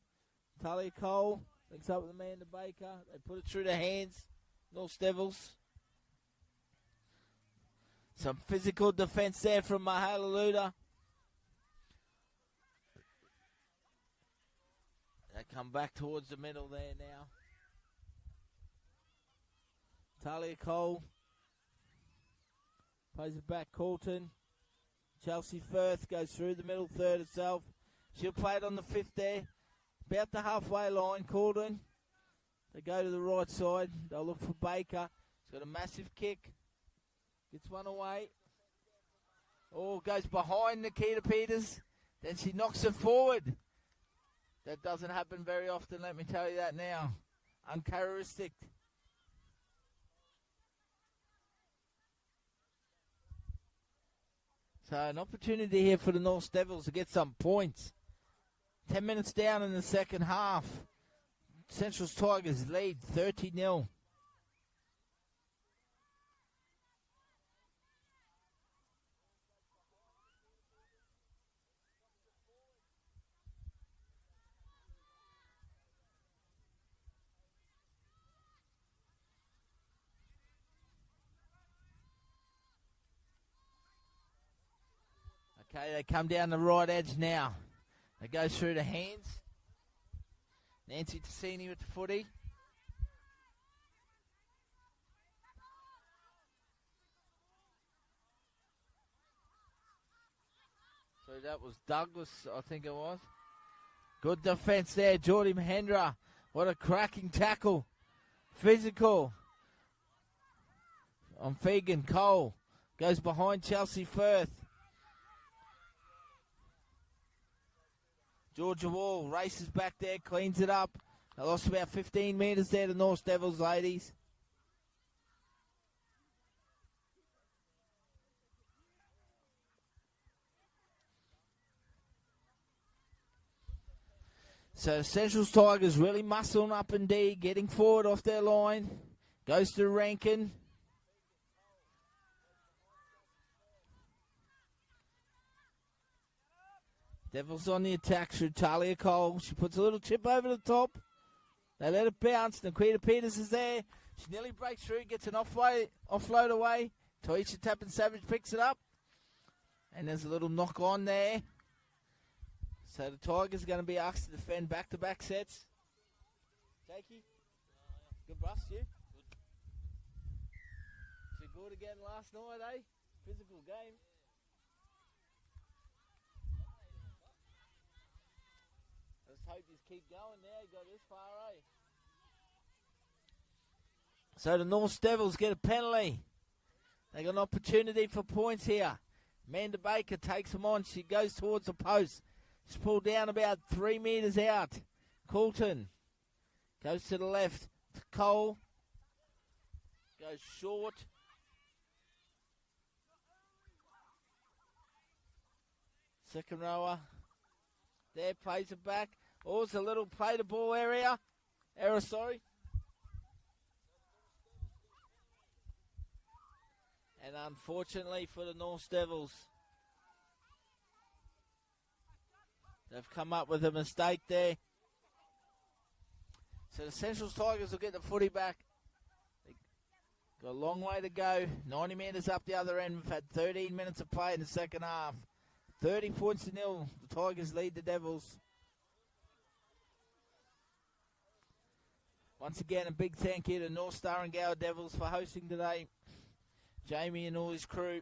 Talia Cole links up with Amanda Baker. They put it through the hands. North Devils. Some physical defence there from Mahala Luda. They come back towards the middle there now. Talia Cole plays it back. Coulton. Chelsea Firth goes through the middle third herself. She'll play it on the fifth there. About the halfway line. Coulton They go to the right side. They'll look for Baker. He's got a massive kick. Gets one away. Oh, goes behind Nikita Peters. Then she knocks it forward. That doesn't happen very often, let me tell you that now. Uncharacteristic. So an opportunity here for the North Devils to get some points. 10 minutes down in the second half. Central's Tigers lead 30-0. Okay, they come down the right edge now. They go through the hands. Nancy Tassini with the footy. So that was Douglas, I think it was. Good defence there, Geordie Mahendra. What a cracking tackle. Physical. On Fegan Cole. Goes behind Chelsea Firth. Georgia Wall races back there, cleans it up. They lost about 15 metres there, the North Devils ladies. So Central's Tigers really muscling up in D, getting forward off their line. Goes to Rankin. Devils on the attack through Talia Cole. She puts a little chip over the top. They let it bounce. Nikita Peters is there. She nearly breaks through, gets an offload away. Toisha Tappan Savage picks it up. And there's a little knock on there. So the Tigers are going to be asked to defend back-to-back sets. Jakey? Good bust, you? Too good again last night, eh? Physical game. Let's hope you keep going now. You got this far, eh? So the North Devils get a penalty. They got an opportunity for points here. Amanda Baker takes them on. She goes towards the post. She's pulled down about 3 metres out. Coulton goes to the left. Cole goes short. Second rower. There, plays it back. Oh, it's a little play to ball area. Error, sorry. And unfortunately for the North Devils, they've come up with a mistake there. So the Central Tigers will get the footy back. They've got a long way to go. 90 metres up the other end. We've had 13 minutes of play in the second half. 30 points to nil. The Tigers lead the Devils. Once again, a big thank you to North Star and Gower Devils for hosting today. Jamie and all his crew,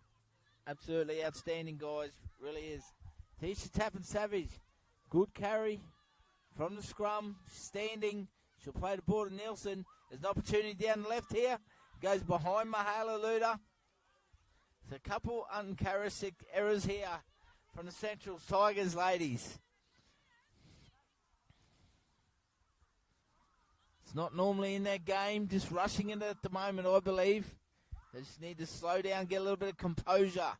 absolutely outstanding guys, really is. Tisha Tappan Savage, good carry from the scrum, standing. She'll play the ball to Nielsen. There's an opportunity down the left here. Goes behind Mahala Luda. There's a couple uncharacteristic errors here from the Central Tigers ladies. It's not normally in their game, just rushing it at the moment, I believe. They just need to slow down, get a little bit of composure.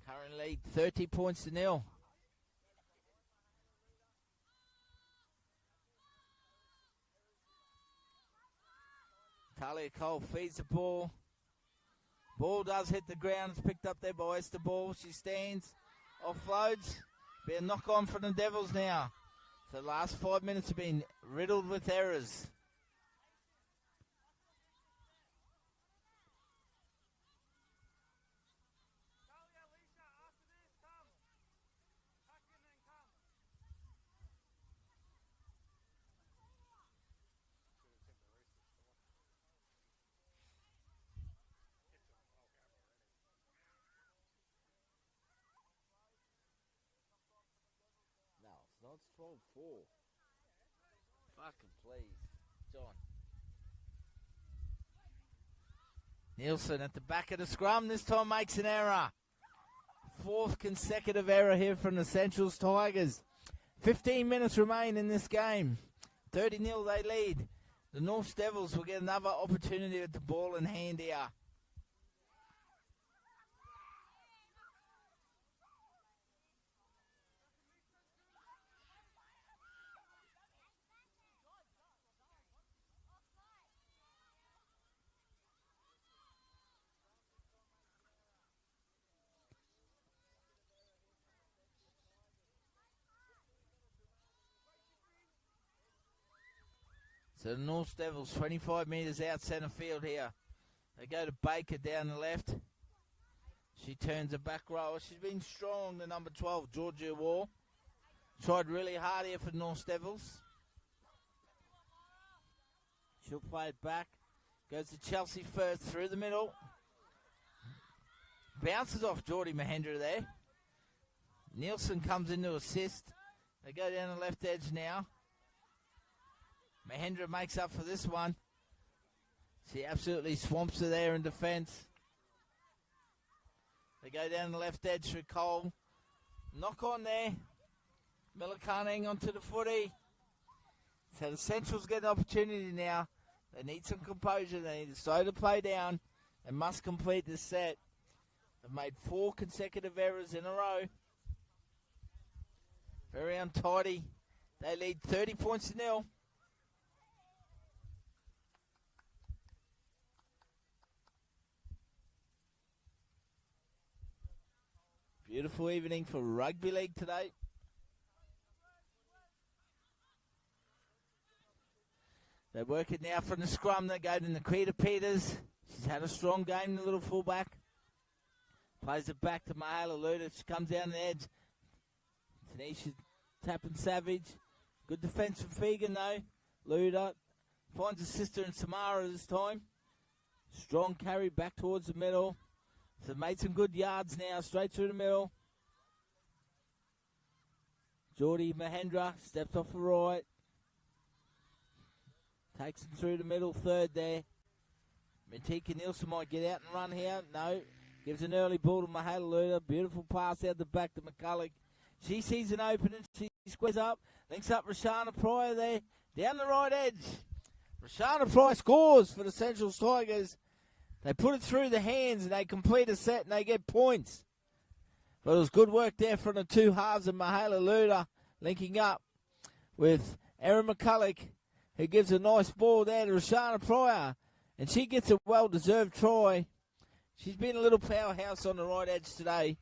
Current lead 30 points to nil. Talia Cole feeds the ball. Ball does hit the ground. It's picked up there by Esther Ball. She stands, offloads. Be a knock on for the Devils now. So the last 5 minutes have been riddled with errors. What's 12-4? Fucking please. John. Nielsen at the back of the scrum. This time makes an error. Fourth consecutive error here from the Centrals Tigers. 15 minutes remain in this game. 30-0 they lead. The North Devils will get another opportunity with the ball in hand here. So the North Devils 25 metres out centre field here. They go to Baker down the left. She turns a back row. She's been strong, the number 12, Georgia Wall. Tried really hard here for the North Devils. She'll play it back. Goes to Chelsea first through the middle. Bounces off Geordie Mahendra there. Nielsen comes in to assist. They go down the left edge now. Mahendra makes up for this one. She absolutely swamps her there in defence. They go down the left edge for Cole. Knock on there. Miller can't hang on to the footy. So the Centrals get an opportunity now. They need some composure. They need to slow the play down and must complete this set. They've made 4 consecutive errors in a row. Very untidy. They lead 30 points to 0. Beautiful evening for rugby league today. They work it now from the scrum. They go to Nikita Peters. She's had a strong game, the little fullback. Plays it back to Mahala Luda. She comes down the edge. Tanisha tapping Savage. Good defence from Fegan though. Luda finds her sister in Samara this time. Strong carry back towards the middle. So made some good yards now, straight through the middle. Geordie Mahendra steps off the right. Takes him through the middle, third there. Matika Nielsen might get out and run here. No. Gives an early ball to Mahalaluda. Beautiful pass out the back to McCulloch. She sees an opening. She squares up. Links up Rashana Pryor there. Down the right edge. Rashana Pryor scores for the Central Tigers. They put it through the hands and they complete a set and they get points. But it was good work there from the two halves of Mahalaluda linking up with Erin McCulloch, who gives a nice ball there to Rashana Pryor. And she gets a well-deserved try. She's been a little powerhouse on the right edge today.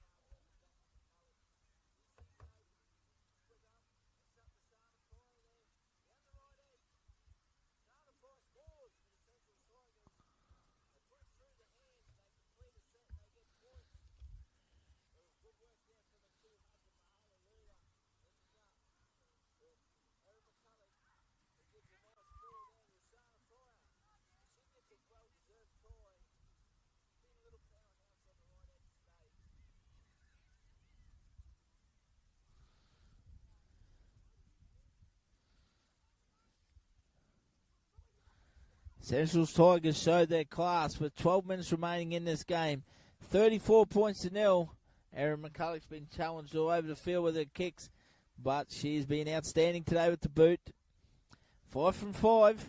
Central's Tigers showed their class with 12 minutes remaining in this game. 34 points to 0. Erin McCulloch's been challenged all over the field with her kicks, but she's been outstanding today with the boot. 5 from 5.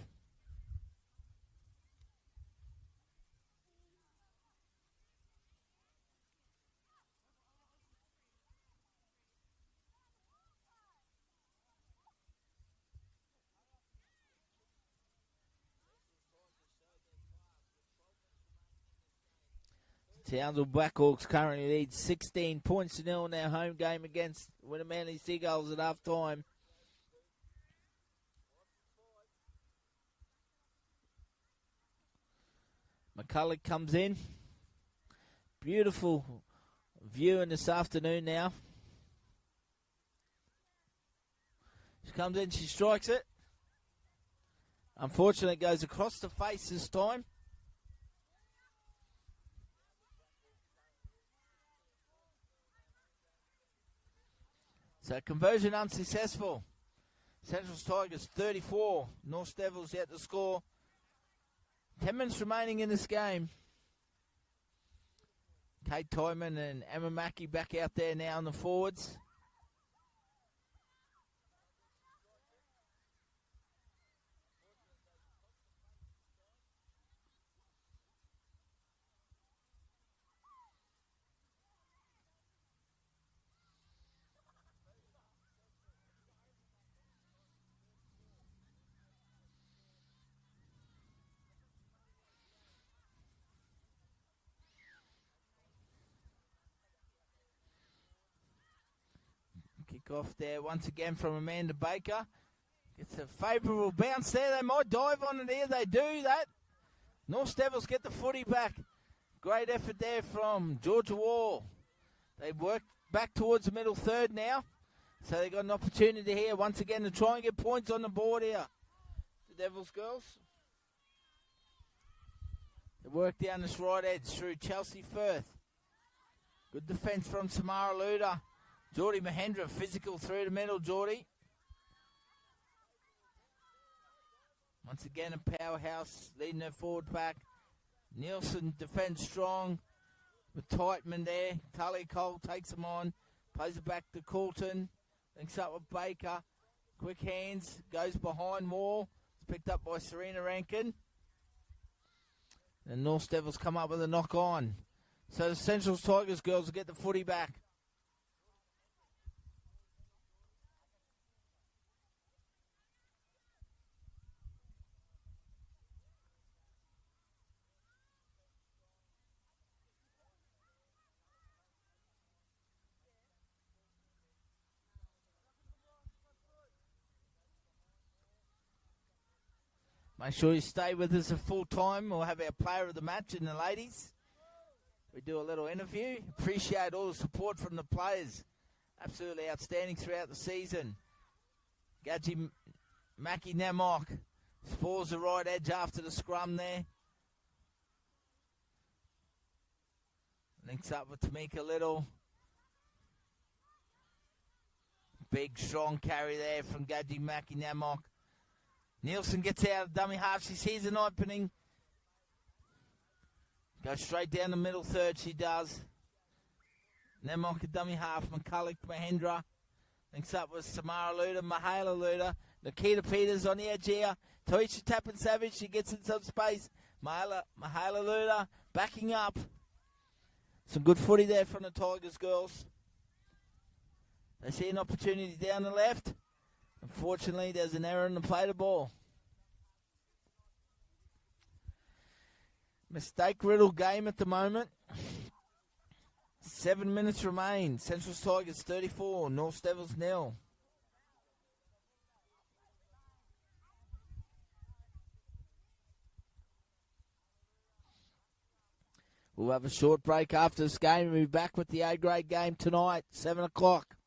Townsville Blackhawks currently lead 16 points to 0 in their home game against Winnemanly Seagulls at half time. McCulloch comes in. Beautiful viewing this afternoon now. She comes in, she strikes it. Unfortunately, it goes across the face this time. So conversion unsuccessful. Central's Tigers 34. North Devils yet to score. 10 minutes remaining in this game. Kate Tyman and Emma Mackey back out there now on the forwards. Kick off there once again from Amanda Baker. Gets a favourable bounce there. They might dive on it here. They do that. North Devils get the footy back. Great effort there from Georgia Wall. They work back towards the middle third now. So they got an opportunity here once again to try and get points on the board here. The Devils girls. They work down this right edge through Chelsea Firth. Good defence from Samara Luda. Geordie Mahendra, physical through the middle, Geordie. Once again, a powerhouse leading her forward pack. Nielsen defends strong with Tightman there. Tully Cole takes him on. Plays it back to Coulton. Links up with Baker. Quick hands. Goes behind Wall. It's picked up by Serena Rankin. The North Devils come up with a knock on. So the Central Tigers girls will get the footy back. Make sure you stay with us a full time. We'll have our player of the match in the ladies. We do a little interview. Appreciate all the support from the players. Absolutely outstanding throughout the season. Gadji Mackie Namok spoils the right edge after the scrum there. Links up with Tamika Little. Big, strong carry there from Gadji Mackie Namok. Nielsen gets out of dummy half. She sees an opening. Goes straight down the middle third, she does. Namok a dummy half. McCulloch Mahendra. Links up with Samara Luda, Mahala Luda. Nikita Peters on the edge here. Toisha Tappan Savage. She gets in some space. Mahala Luda backing up. Some good footy there from the Tigers girls. They see an opportunity down the left. Unfortunately, there's an error in the play of the ball. Mistake-riddled game at the moment. 7 minutes remain. Central Tigers 34, North Devils 0. We'll have a short break after this game. We'll be back with the A-grade game tonight, 7 o'clock.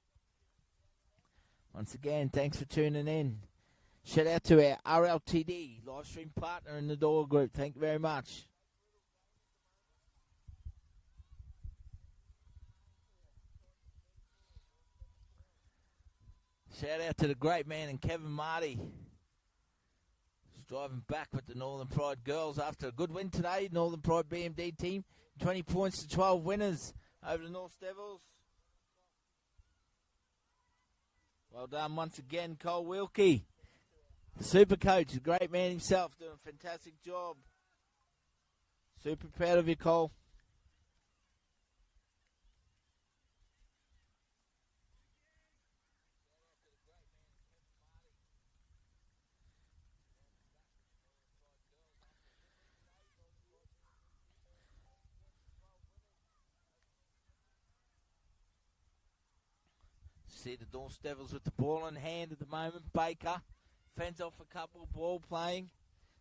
Once again, thanks for tuning in. Shout out to our RLTD live stream partner in the Door Group. Thank you very much. Shout out to the great man and Kevin Marty. He's driving back with the Northern Pride girls after a good win today. Northern Pride BMD team, 20 points to 12 winners over the North Devils. Well done once again, Cole Wilkie. The super coach, the great man himself, doing a fantastic job. Super proud of you, Cole. See the North Devils with the ball in hand at the moment. Baker fends off a couple, ball playing.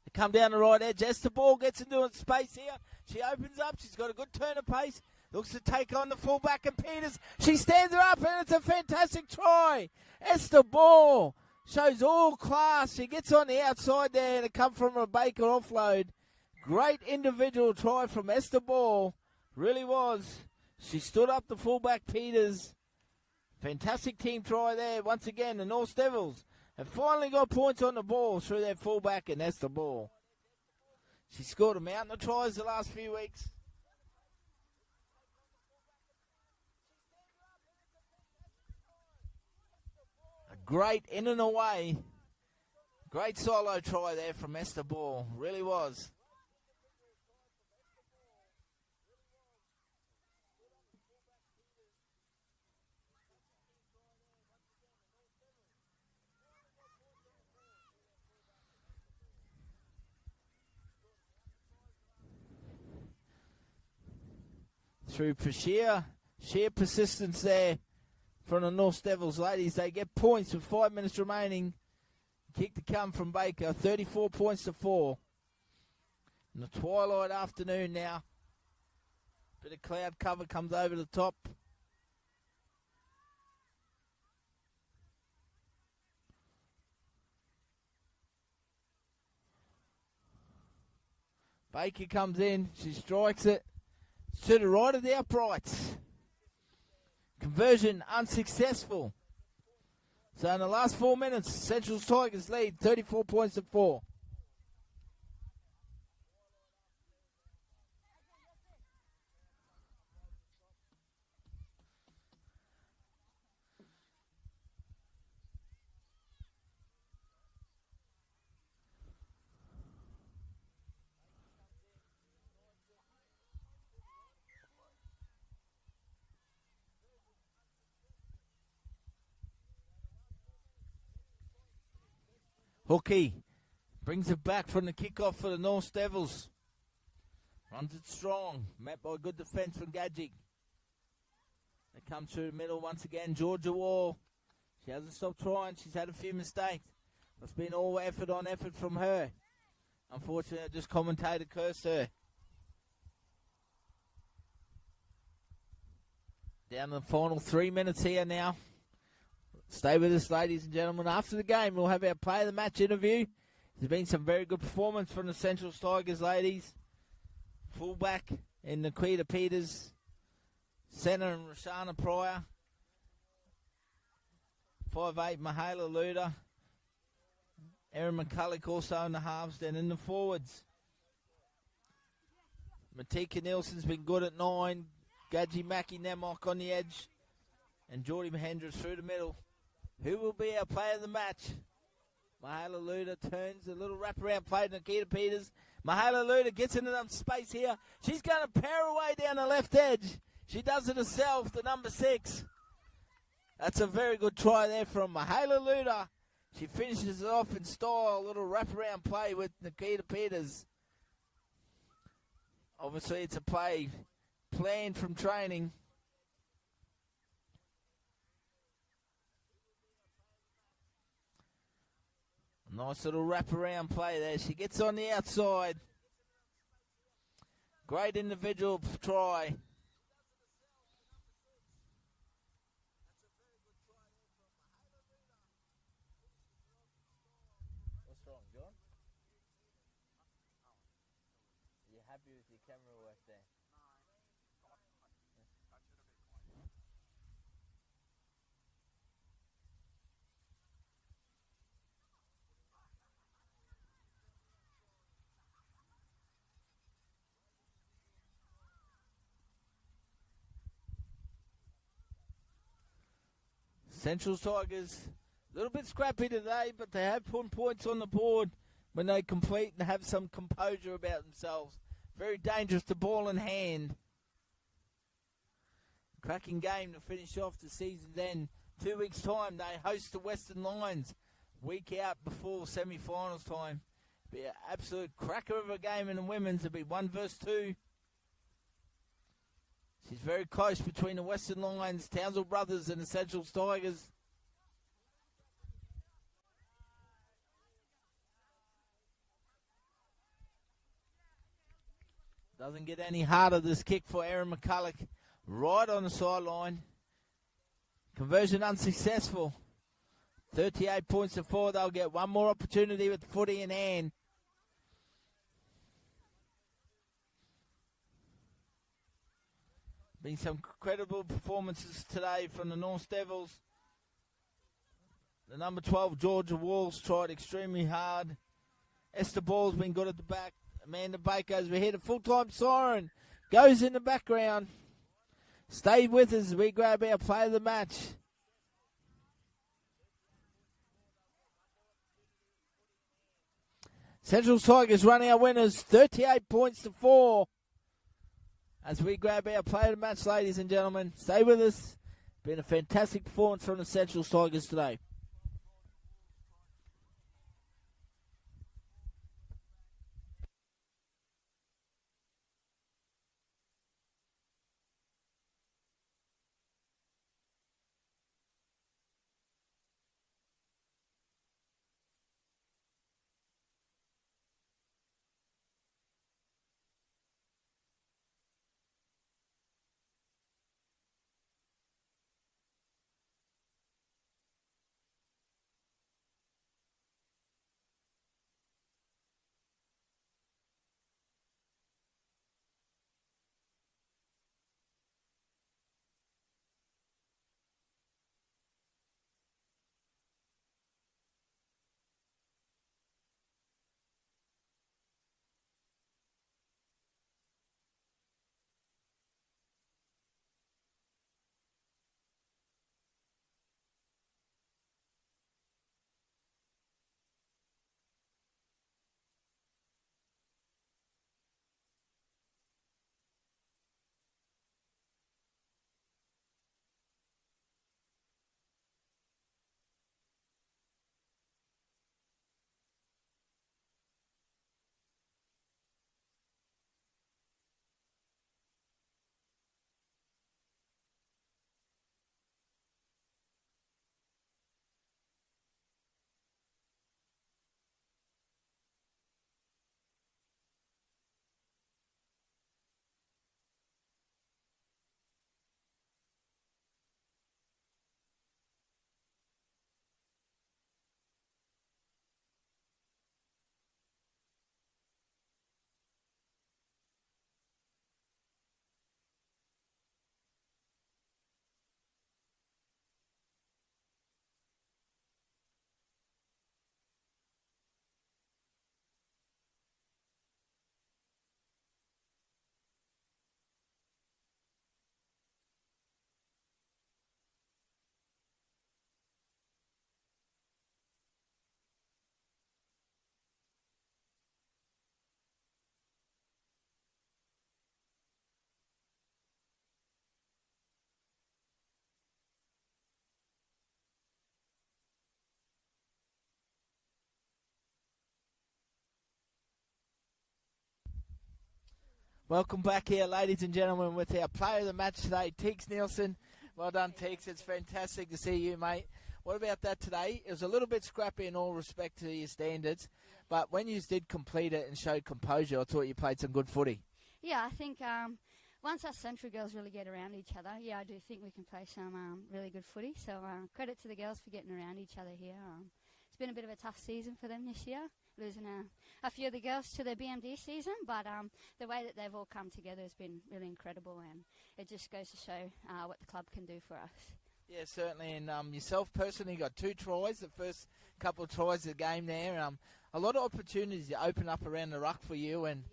They come down the right edge. As the ball gets into space here, she opens up. She's got a good turn of pace. Looks to take on the fullback and Peters. She stands her up and it's a fantastic try. Esther Ball shows all class. She gets on the outside there and it comes from a Baker offload. Great individual try from Esther Ball. Really was. She stood up the fullback Peters. Fantastic team try there. Once again, the North Devils have finally got points on the ball through their fullback, and that's the ball. She scored a mountain of tries the last few weeks. A great in and away. Great solo try there from Esther Ball. Really was. Through sheer persistence there from the North Devils ladies. They get points with 5 minutes remaining. Kick to come from Baker, 34 points to 4. In the twilight afternoon now. Bit of cloud cover comes over the top. Baker comes in, she strikes it to the right of the uprights. Conversion unsuccessful. So in the last 4 minutes, Central's Tigers lead 34 points to 4. Hookie brings it back from the kickoff for the North Devils. Runs it strong. Met by good defence from Gadgig. They come through the middle once again. Georgia Wall. She hasn't stopped trying. She's had a few mistakes. It's been all effort on effort from her. Unfortunately, just commentator cursed her. Down to the final 3 minutes here now. Stay with us, ladies and gentlemen. After the game, we'll have our Play of the Match interview. There's been some very good performance from the Central Tigers ladies. Fullback in Nikita Peters. Centre and Roshana Pryor. 5'8", Mihaela Luda. Erin McCulloch also in the halves. Then in the forwards, Matika Nielsen's been good at 9. Gadji Mackie Nemok on the edge. And Geordie Mahendra through the middle. Who will be our player of the match? Mihaela Luda turns a little wraparound play to Nikita Peters. Mihaela Luda gets into some space here. She's going to power away down the left edge. She does it herself, the number 6. That's a very good try there from Mihaela Luda. She finishes it off in style, a little wraparound play with Nikita Peters. Obviously, it's a play planned from training. Nice little wraparound play there. She gets on the outside. Great individual try. What's wrong, John? Are you happy with your camera work there? Central Tigers, a little bit scrappy today, but they have put points on the board when they complete and have some composure about themselves. Very dangerous to ball in hand. Cracking game to finish off the season's end. 2 weeks' time, they host the Western Lions. Week out before semi-finals time. Be an absolute cracker of a game in the women's. It'll be 1 versus 2. She's very close between the Western Lions, Townsville Brothers, and the Central Tigers. Doesn't get any harder, this kick for Erin McCulloch. Right on the sideline. Conversion unsuccessful. 38 points to 4. They'll get one more opportunity with footy in hand. Been some credible performances today from the North Devils. The number 12, Georgia Walls, tried extremely hard. Esther Ball's been good at the back. Amanda Baker's we hit a full-time siren. Goes in the background. Stay with us as we grab our play of the match. Central Tigers running our winners 38 points to 4. As we grab our play of the match, ladies and gentlemen. Stay with us. Been a fantastic performance from the Central Tigers today. Welcome back here, ladies and gentlemen, with our player of the match today, Teeks Nielsen. Well done, Teeks. It's fantastic to see you, mate. What about that today? It was a little bit scrappy in all respect to your standards, but when you did complete it and showed composure, I thought you played some good footy. Yeah, I think once us Central girls really get around each other, I do think we can play some really good footy. So credit to the girls for getting around each other here. It's been a bit of a tough season for them this year, losing a few of the girls to their BMD season, but the way that they've all come together has been really incredible, and it just goes to show what the club can do for us. Yeah, certainly, and yourself personally got 2 tries, the first couple of tries of the game there. A lot of opportunities to open up around the ruck for you, and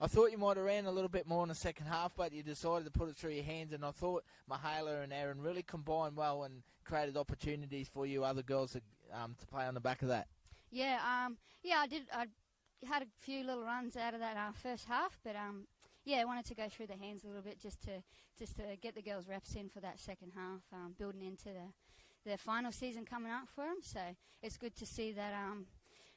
I thought you might have ran a little bit more in the second half, but you decided to put it through your hands, and I thought Mihaela and Aaron really combined well and created opportunities for you other girls to play on the back of that. Yeah, I did. I had a few little runs out of that first half, but I wanted to go through the hands a little bit just to get the girls reps in for that second half, building into the final season coming up for them. So it's good to see that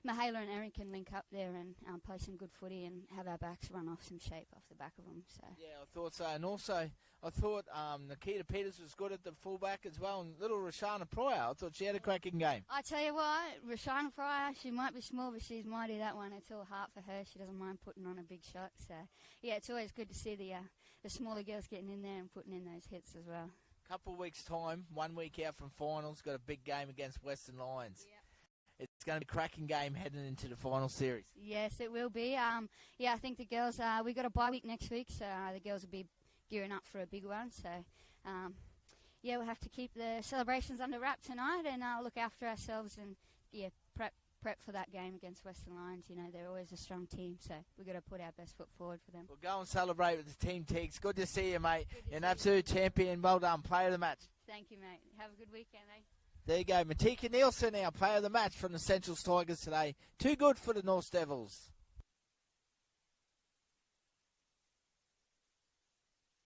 Mihaela and Erin can link up there and play some good footy and have our backs run off some shape off the back of them. So yeah, I thought so, and also I thought Nikita Peters was good at the fullback as well, and little Roshana Pryor, I thought she had a cracking game. I tell you what, Roshana Pryor, she might be small, but she's mighty. That one, it's all heart for her. She doesn't mind putting on a big shot. So yeah, it's always good to see the smaller girls getting in there and putting in those hits as well. Couple of weeks' time, 1 week out from finals, got a big game against Western Lions. Yep. It's going to be a cracking game heading into the final series. Yes, it will be. I think the girls, we got a bye week next week, so the girls will be gearing up for a big one. So, yeah, we'll have to keep the celebrations under wrap tonight and look after ourselves and, yeah, prep for that game against Western Lions. You know, they're always a strong team, so we've got to put our best foot forward for them. We'll go and celebrate with the team, Tiggs. Good to see you, mate. You're an absolute champion. Well done. Player of the match. Thank you, mate. Have a good weekend, eh? There you go. Matika Nielsen, our player of the match from the Central Tigers today. Too good for the North Devils.